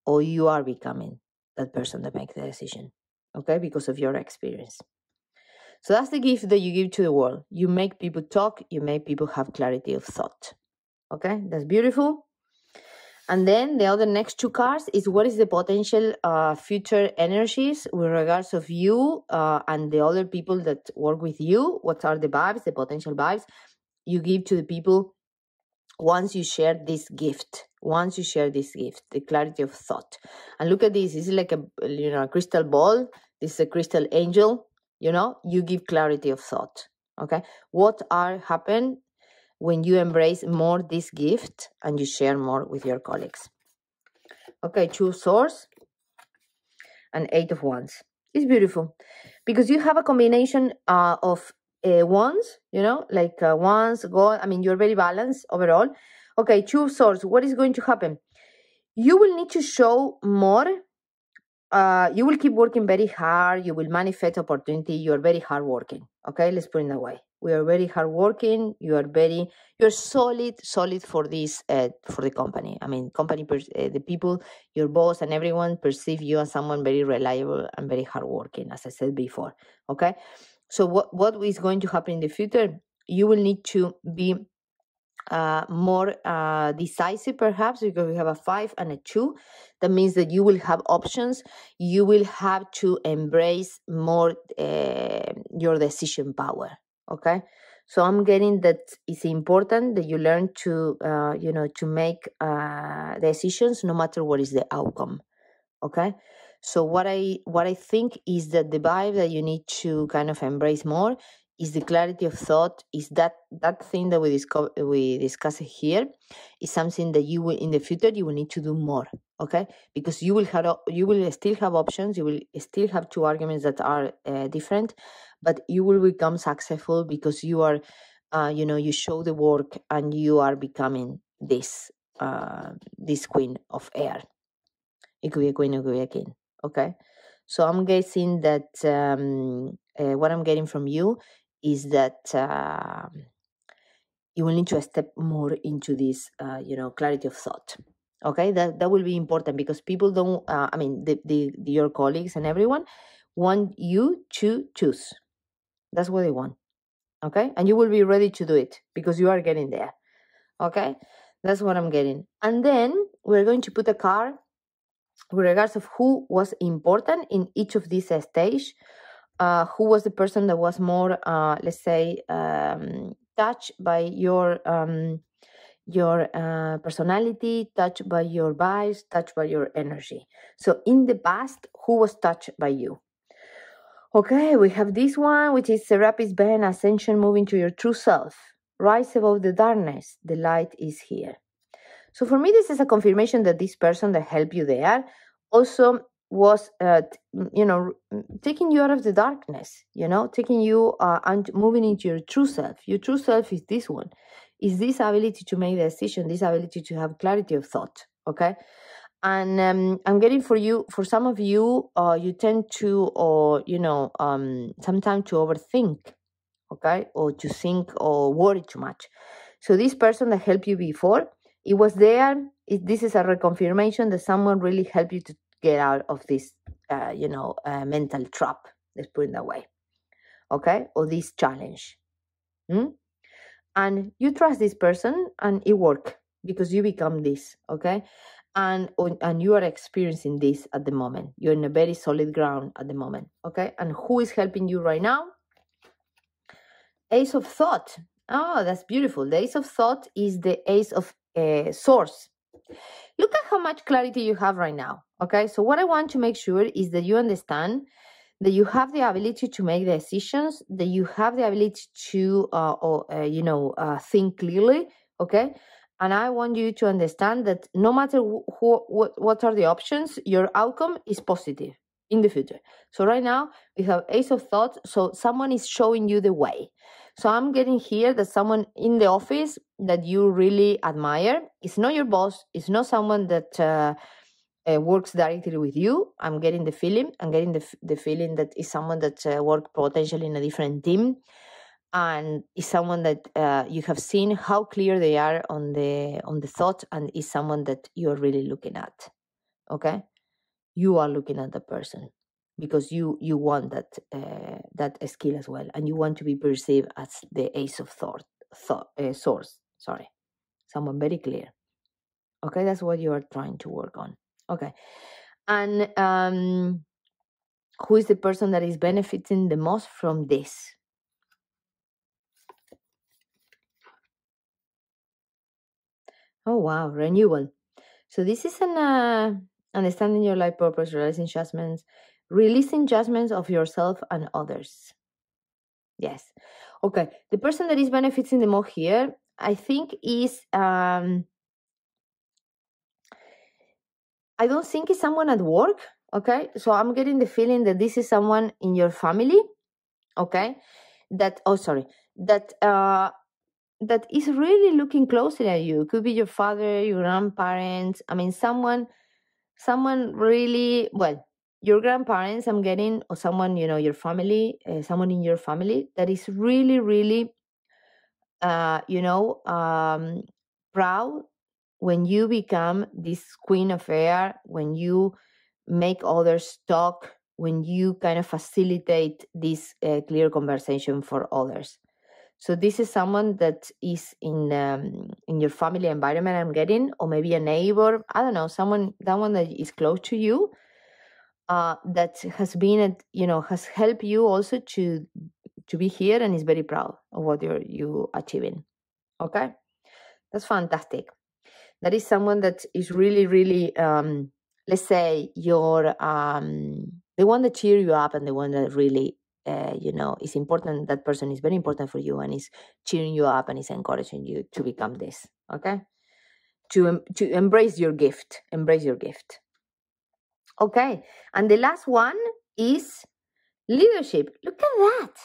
or you are becoming that person that makes the decision, okay, because of your experience. So that's the gift that you give to the world. You make people talk, you make people have clarity of thought. Okay, that's beautiful. And then the other next two cards is what is the potential future energies with regards of you and the other people that work with you. What are the vibes, the potential vibes you give to the people once you share this gift? Once you share this gift, the clarity of thought. And look at this. This is like a crystal ball. This is a crystal angel. You give clarity of thought. Okay, what happen when you embrace more this gift and you share more with your colleagues? Okay, 2 swords and 8 of wands. It's beautiful because you have a combination of wands, wands, God. I mean, you're very balanced overall. Okay, 2 swords. What is going to happen? You will need to show more. You will keep working very hard. You will manifest opportunity. You are very hardworking. Okay, let's put it that way. We are very hardworking. You're solid for this, for the company. I mean, the people, your boss and everyone perceive you as someone very reliable and very hardworking, as I said before. Okay, so what is going to happen in the future? You will need to be more decisive, perhaps, because we have a 5 and a 2. That means that you will have options. You will have to embrace more your decision power. Okay, so I'm getting that it's important that you learn to to make decisions no matter what is the outcome. Okay, So what I think is that the vibe that you need to kind of embrace more is the clarity of thought. Is that thing that we discuss here is something that you will in the future you will need to do more. Okay, because you will still have options. You will still have two arguments that are different, but you will become successful because you are, you show the work and you are becoming this queen of air. It could be a queen, it could be a king. Okay, so I'm guessing that what I'm getting from you is that you will need to step more into this, clarity of thought. Okay, that will be important because people don't. Your colleagues and everyone want you to choose. That's what they want. Okay, and you will be ready to do it because you are getting there. Okay, that's what I'm getting. And then we're going to put a card with regards of who was important in each of these stage. Who was the person that was more, let's say, touched by your personality, touched by your vibes, touched by your energy. So in the past, who was touched by you? Okay, we have this one, which is Serapis Bene, Ascension, moving to your true self. Rise above the darkness. The light is here. So for me, this is a confirmation that this person that helped you there also was, taking you out of the darkness, taking you and moving into your true self. Your true self is this one, is this ability to make the decision, this ability to have clarity of thought, okay? And I'm getting for some of you, you tend to, sometimes to overthink, okay, or to think or worry too much. So this person that helped you before, it was there. This is a reconfirmation that someone really helped you to get out of this, mental trap. Let's put it that way, okay, or this challenge. And you trust this person, and it worked because you become this, okay, and you are experiencing this at the moment. You're in a very solid ground at the moment, okay. And who is helping you right now? Ace of Thought. Oh, that's beautiful. The Ace of Thought is the Ace of Swords. Look at how much clarity you have right now. Okay, so what I want to make sure is that you understand that you have the ability to make decisions, that you have the ability to, think clearly. Okay, and I want you to understand that no matter what are the options, your outcome is positive in the future. So right now we have Ace of Thoughts. So someone is showing you the way. So I'm getting here that someone in the office that you really admire. It's not your boss. It's not someone that works directly with you. I'm getting the feeling. I'm getting the feeling that is someone that works potentially in a different team, and is someone that you have seen how clear they are on the thought, and is someone that you are really looking at. Okay, you are looking at the person because you want that skill as well, and you want to be perceived as the Ace of Swords. Sorry, someone very clear. Okay, that's what you are trying to work on. Okay, and who is the person that is benefiting the most from this? Oh wow, renewal. So this is an understanding your life purpose, releasing judgments of yourself and others. Yes. Okay. The person that is benefiting the most here, I think, is I don't think it's someone at work. Okay. So I'm getting the feeling that this is someone in your family. Okay. That is really looking closely at you. It could be your father, your grandparents. I mean, someone really, well, your grandparents, I'm getting, or someone, your family, someone in your family that is really, really, proud when you become this queen of air, when you make others talk, when you kind of facilitate this clear conversation for others. So this is someone that is in your family environment, I'm getting, or maybe a neighbor. I don't know, someone that is close to you, that has been, has helped you also to be here, and is very proud of what you achieving. Okay, that's fantastic. That is someone that is really, really, let's say you're the one that cheer you up and the one that really is important. That person is very important for you and is cheering you up and is encouraging you to become this. Okay, to embrace your gift. Embrace your gift. Okay, and the last one is leadership. Look at that.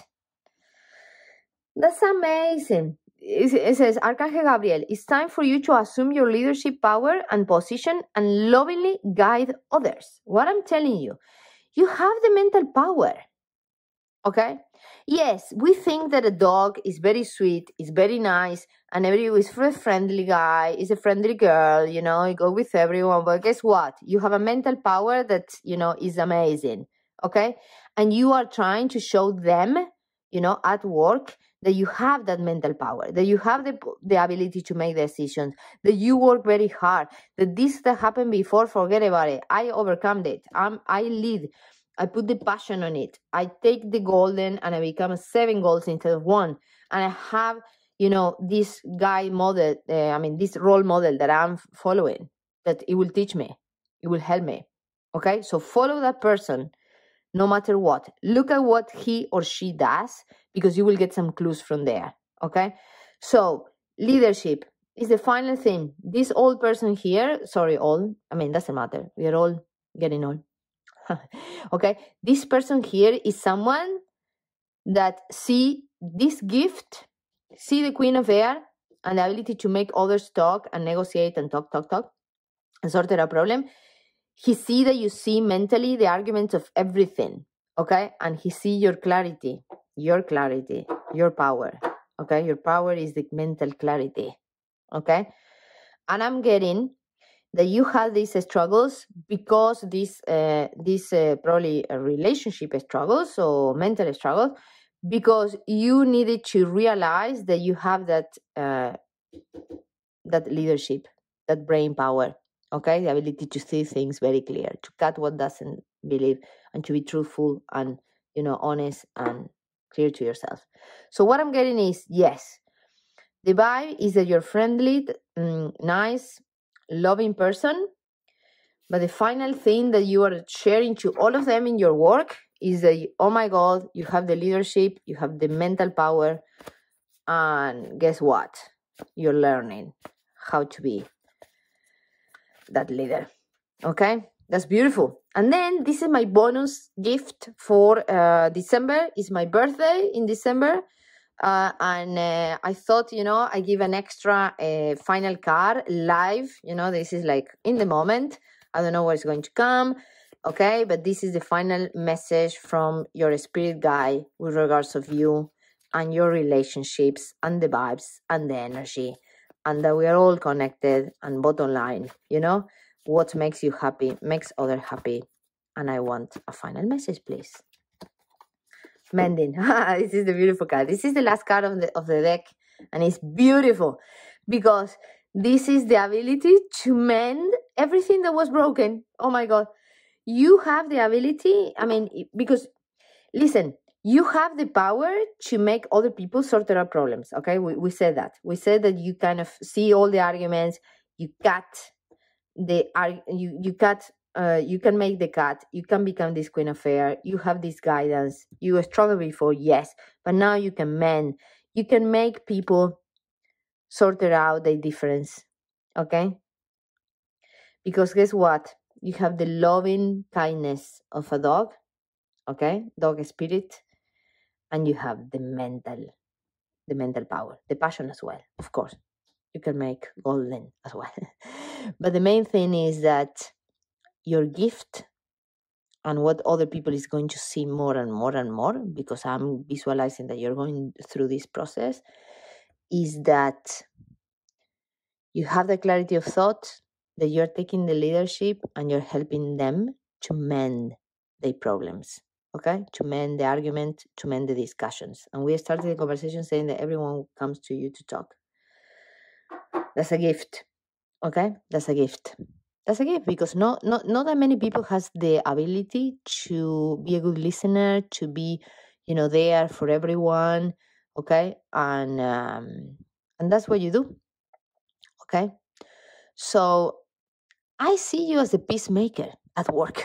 That's amazing. It says, Arcángel Gabriel, it's time for you to assume your leadership power and position and lovingly guide others. What I'm telling you, you have the mental power. Okay? Yes, we think that a dog is very sweet, is very nice, and everyone is a friendly guy, is a friendly girl, you go with everyone. But guess what? You have a mental power that, is amazing. Okay? And you are trying to show them, at work, that you have that mental power, that you have the ability to make decisions, that you work very hard, that this that happened before, forget about it. I overcome it. I lead. I put the passion on it. I take the golden and I become 7 golds instead of 1. And I have, this guy model, this role model that I'm following, that it will teach me. It will help me. Okay? So follow that person no matter what. Look at what he or she does because you will get some clues from there. Okay? So leadership is the final thing. This old person here, doesn't matter. We are all getting old. Okay, this person here is someone that see this gift, see the Queen of Air and the ability to make others talk and negotiate and talk and sort out a problem. He see that you see mentally the arguments of everything, okay? And he see your clarity, your power, okay? Your power is the mental clarity, okay? And I'm getting that you had these struggles because these probably relationship struggles or mental struggles, because you needed to realize that you have that leadership, that brain power, okay, the ability to see things very clear, to cut what doesn't believe, and to be truthful and honest and clear to yourself. So what I'm getting is, yes, the vibe is that you're friendly, nice, loving person. But the final thing that you are sharing to all of them in your work is that, oh my God, you have the leadership, you have the mental power, and guess what? You're learning how to be that leader. Okay? That's beautiful. And then this is my bonus gift for December. It's my birthday in December. And I thought, I give an extra final card live. This is like in the moment. I don't know what's going to come, okay? But this is the final message from your spirit guide with regards of you and your relationships and the vibes and the energy, and that we are all connected. And bottom line, what makes you happy makes others happy. And I want a final message, please. Mending. This is the beautiful card. This is the last card of the deck, and it's beautiful because this is the ability to mend everything that was broken. Oh my God. You have the ability, because, listen, you have the power to make other people sort out problems, okay? We said that. We said that you kind of see all the arguments, you cut you can make the cut, you can become this Queen of Air, you have this guidance, you struggled before, yes, but now you can mend, you can make people sort out the difference, okay? Because guess what? You have the loving kindness of a dog, okay? Dog spirit, and you have the mental power, the passion as well, of course. You can make golden as well. But the main thing is that your gift and what other people is going to see more and more and more, because I'm visualizing that you're going through this process, is that you have the clarity of thought, that you're taking the leadership and you're helping them to mend their problems, okay? To mend the argument, to mend the discussions. And we started the conversation saying that everyone comes to you to talk. That's a gift, okay? That's a gift. That's a gift because not that many people has the ability to be a good listener, to be, there for everyone, okay? And that's what you do, okay? So I see you as a peacemaker at work.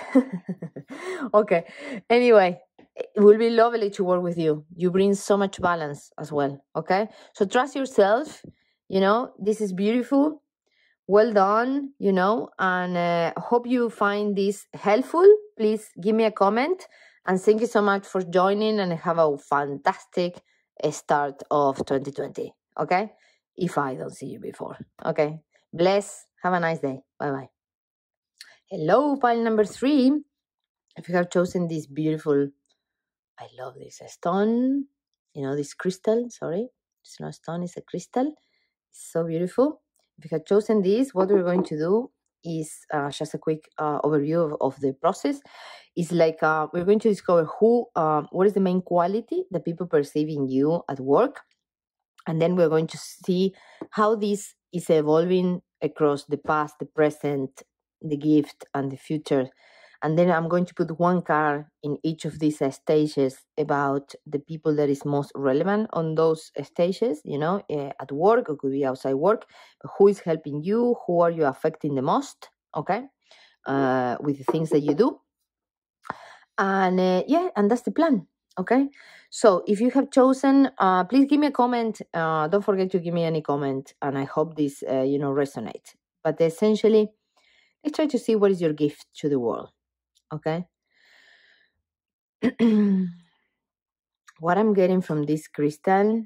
Okay. Anyway, it will be lovely to work with you. You bring so much balance as well. Okay. So trust yourself. This is beautiful. Well done, and hope you find this helpful. Please give me a comment, and thank you so much for joining, and have a fantastic start of 2020. Okay. If I don't see you before. Okay. Bless. Have a nice day. Bye bye. Hello, pile number 3. If you have chosen this beautiful, I love this stone, this crystal, sorry, it's not a stone, it's a crystal. It's so beautiful. If you have chosen this, what we're going to do is just a quick overview of the process. It's like we're going to discover what is the main quality that people perceive in you at work. And then we're going to see how this is evolving across the past, the present, the gift, and the future. And then I'm going to put one card in each of these stages about the people that is most relevant on those stages, at work, or could be outside work. Who is helping you? Who are you affecting the most? Okay, with the things that you do. And and that's the plan. Okay, so if you have chosen, please give me a comment. Don't forget to give me any comment, and I hope this resonates. But essentially, let's try to see what is your gift to the world. Okay. What I'm getting from this crystal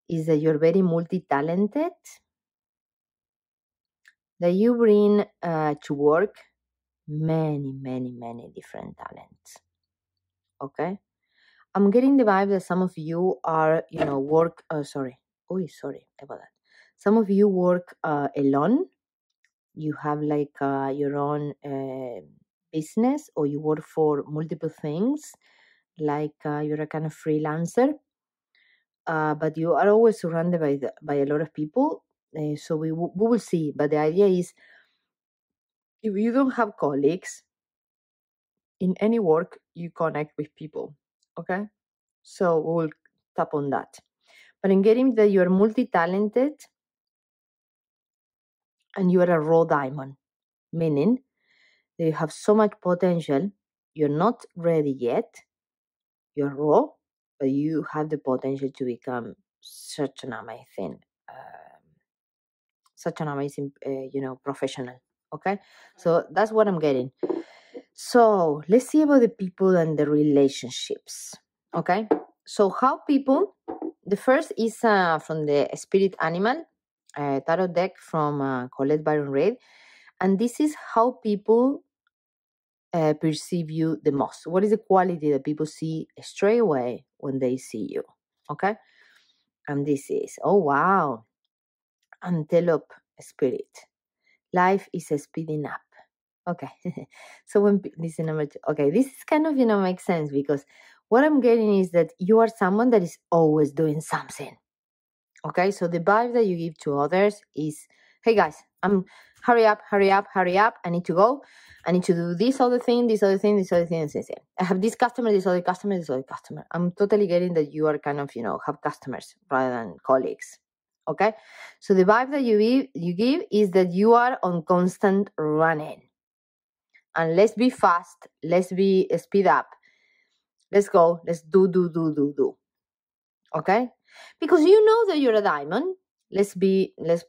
is that you're very multi-talented, that you bring to work many, many, many different talents. Okay. I'm getting the vibe that some of you are, work, sorry about that. Some of you work alone. You have like your own business, or you work for multiple things, like you're a kind of freelancer. But you are always surrounded by a lot of people. So we will see. But the idea is, if you don't have colleagues in any work, you connect with people. Okay? So we will tap on that. But in getting that you're multi-talented and you are a raw diamond, meaning that you have so much potential, you're not ready yet, you're raw, but you have the potential to become such an amazing professional. Okay, so that's what I'm getting. So let's see about the people and the relationships. Okay, so how people, the first is from the Spirit Animal tarot deck from Colette Byron Reid, and this is how people perceive you the most. What is the quality that people see straight away when they see you? Okay, and this is, oh wow, Antelope Spirit. Life is speeding up. Okay, so when this is number 2, okay, this is kind of makes sense, because what I'm getting is that you are someone that is always doing something. Okay, so the vibe that you give to others is, hey guys, hurry up, I need to go, I need to do this other thing, this other thing, this other thing, this thing. I have this customer, this other customer, this other customer. I'm totally getting that you are kind of have customers rather than colleagues. Okay, so the vibe that you give is that you are on constant running. And let's be fast, let's be speed up, let's go, let's do. Okay, because you know that you're a diamond. Let's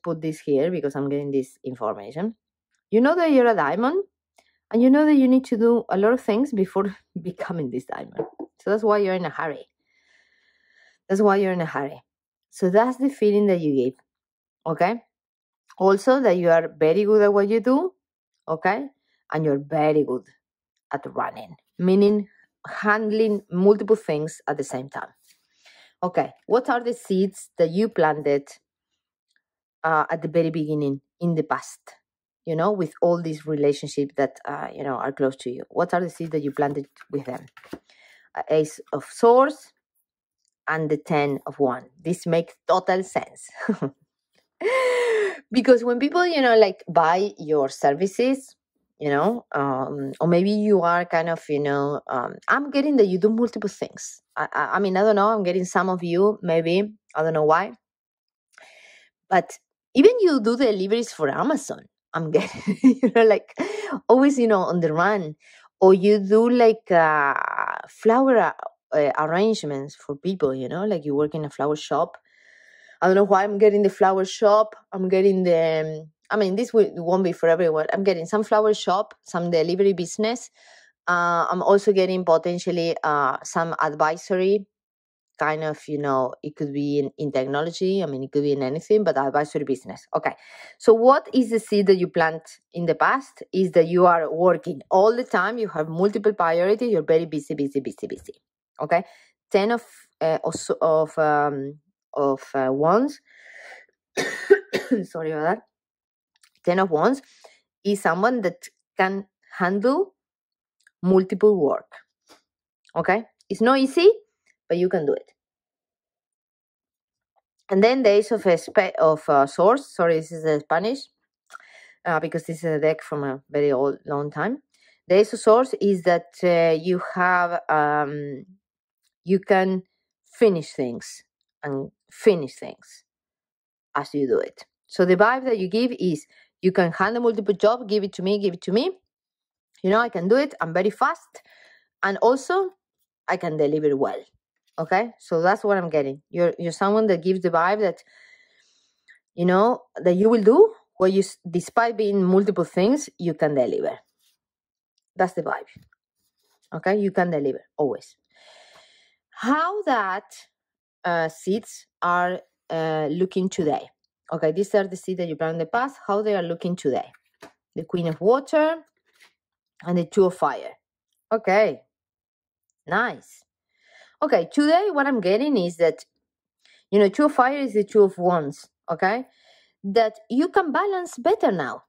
put this here, because I'm getting this information. You know that you're a diamond, and you know that you need to do a lot of things before becoming this diamond. So that's why you're in a hurry. So that's the feeling that you give. Okay, also that you are very good at what you do. Okay, and you're very good at running, meaning handling multiple things at the same time. Okay, what are the seeds that you planted at the very beginning in the past? With all these relationships that are close to you. What are the seeds that you planted with them? Ace of Swords and the 10 of Wands. This makes total sense. Because when people like buy your services, or maybe you are kind of I'm getting that you do multiple things. I mean, I don't know, I'm getting some of you, maybe, I don't know why, but Even you do deliveries for Amazon. I'm getting, like always, on the run. Or you do like flower arrangements for people, like you work in a flower shop. I don't know why I'm getting the flower shop. I'm getting the, this won't be for everyone. I'm getting some flower shop, some delivery business. I'm also getting potentially some advisory kind of, it could be in technology. It could be in anything, but advisory business. Okay. So what is the seed that you plant in the past is that you are working all the time. You have multiple priorities. You're very busy, busy, busy, busy. Okay. 10 of wands. Sorry about that. 10 of wands is someone that can handle multiple work. Okay. It's not easy, but you can do it. And then the Ace of Swords. Sorry, this is the Spanish, because this is a deck from a very long time. The Ace of Swords is that you have, you can finish things as you do it. So the vibe that you give is you can handle multiple jobs. Give it to me. I can do it. I'm very fast, and also I can deliver well. Okay, so that's what I'm getting. You're someone that gives the vibe that that you will do what you, despite being multiple things, you can deliver. That's the vibe. Okay, you can deliver always. How that seeds are looking today. Okay, these are the seeds that you planted in the past. How they are looking today. The Queen of Water and the Two of Fire. Okay, nice. Okay, today what I'm getting is that, Two of Fire is the Two of Wands. Okay, that you can balance better now.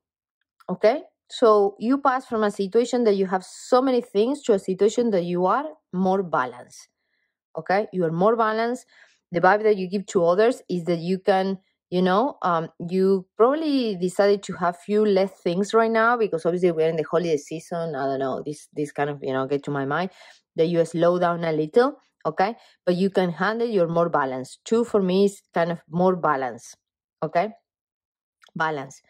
Okay, so you pass from a situation that you have so many things to a situation that you are more balanced. Okay, you are more balanced. The vibe that you give to others is that you can, you probably decided to have few less things right now because obviously we're in the holiday season. I don't know, this kind of, get to my mind that you slow down a little. Okay, but you can handle, you're more balanced. 2 for me is kind of more balance. Okay, balance.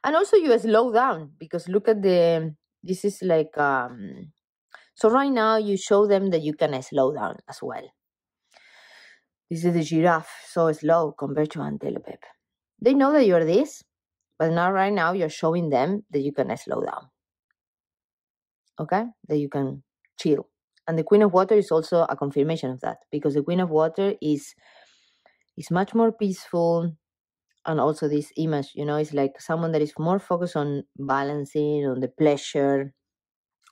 And also you slow down because look at this is like, so right now you show them that you can slow down as well. This is the giraffe, so slow compared to antelope. They know that you're this, but now right now you're showing them that you can slow down. Okay, that you can chill. And the Queen of Water is also a confirmation of that, because the Queen of Water is much more peaceful. And also this image, is like someone that is more focused on balancing, on the pleasure.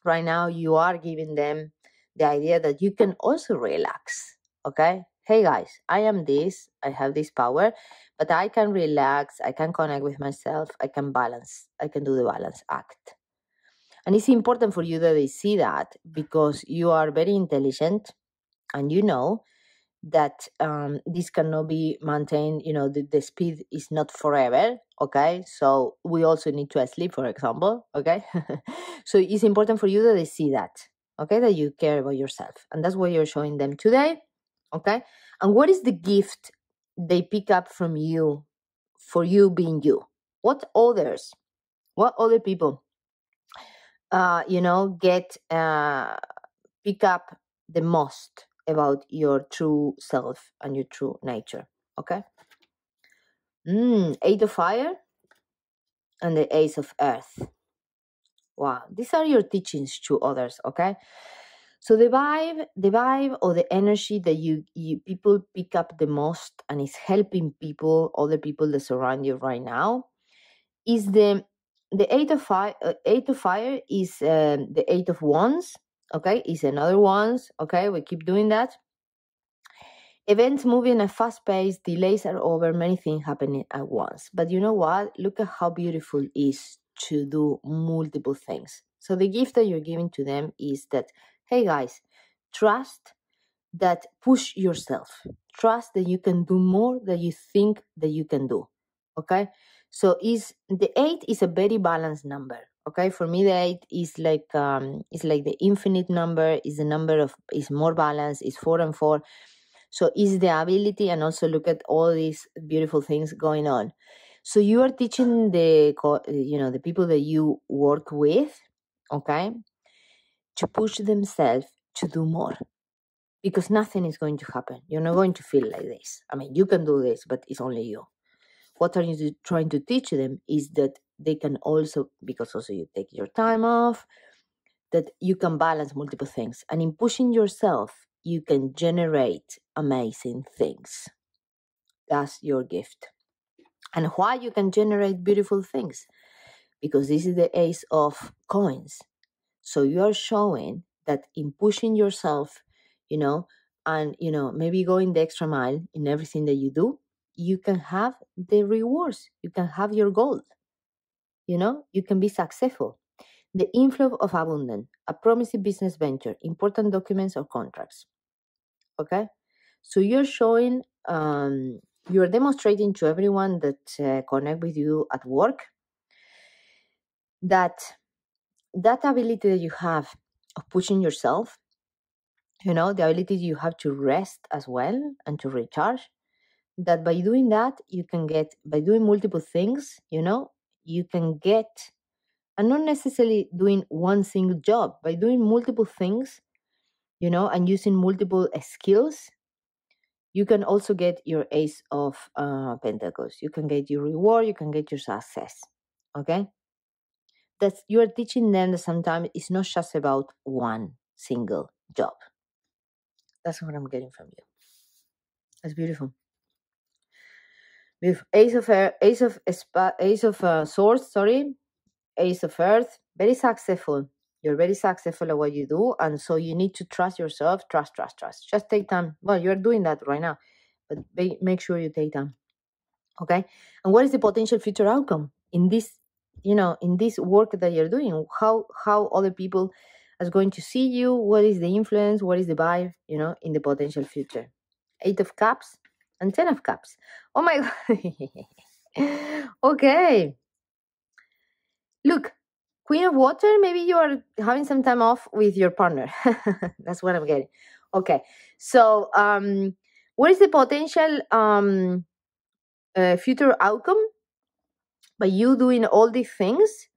Right now, you are giving them the idea that you can also relax. Okay? Hey guys, I am this, I have this power, but I can relax, I can connect with myself, I can balance, I can do the balance act. And it's important for you that they see that because you are very intelligent and you know that this cannot be maintained, the speed is not forever. Okay, so we also need to sleep, for example. Okay, so it's important for you that they see that. Okay, that you care about yourself, and that's what you're showing them today. Okay, and what is the gift they pick up from you for you being you? What other people get pick up the most about your true self and your true nature. Okay, 8 of Fire and the Ace of Earth. Wow, these are your teachings to others. Okay, so the vibe or the energy that you people pick up the most and is helping people, other people that surround you right now, is the 8 of Fire. 8 of Fire is the 8 of Wands. Okay, is another Wands. Okay, we keep doing that. Events moving at a fast pace, delays are over, many things happening at once. But you know what? Look at how beautiful it is to do multiple things. So the gift that you're giving to them is that, hey guys, trust that, push yourself. Trust that you can do more than you think that you can do. Okay? So the 8 is a very balanced number. Okay, for me the 8 is like the infinite number, is the number of, is more balanced, is 4 and 4. So it's the ability, and also look at all these beautiful things going on. So you are teaching the people that you work with, okay, to push themselves to do more, because nothing is going to happen. You're not going to feel like this. I mean, you can do this, but it's only you. What are you trying to teach them is that they can also, because also you take your time off, that you can balance multiple things. And in pushing yourself, you can generate amazing things. That's your gift. And why you can generate beautiful things? Because this is the ace of coins. So you are showing that in pushing yourself, and, maybe going the extra mile in everything that you do, you can have the rewards. You can have your goal. You can be successful. The inflow of abundance, a promising business venture, important documents or contracts. Okay? So you're showing, you're demonstrating to everyone that connect with you at work that ability that you have of pushing yourself, the ability you have to rest as well and to recharge, that by doing that, you can get, by doing multiple things, you can get, and not necessarily doing one single job, by doing multiple things, and using multiple skills, you can also get your ace of pentacles. You can get your reward, you can get your success. Okay? That you are teaching them that sometimes it's not just about one single job. That's what I'm getting from you. That's beautiful. With Ace of Swords, Ace of Earth, very successful. You're very successful at what you do, and so you need to trust yourself. Trust. Just take time. Well, you're doing that right now, but make sure you take time. Okay? And what is the potential future outcome in this, in this work that you're doing? How other people are going to see you? What is the influence? What is the vibe, in the potential future? 8 of Cups and 10 of Cups. Oh my God. Okay. Look, Queen of Water, maybe you are having some time off with your partner. That's what I'm getting. Okay. So, what is the potential future outcome by you doing all these things?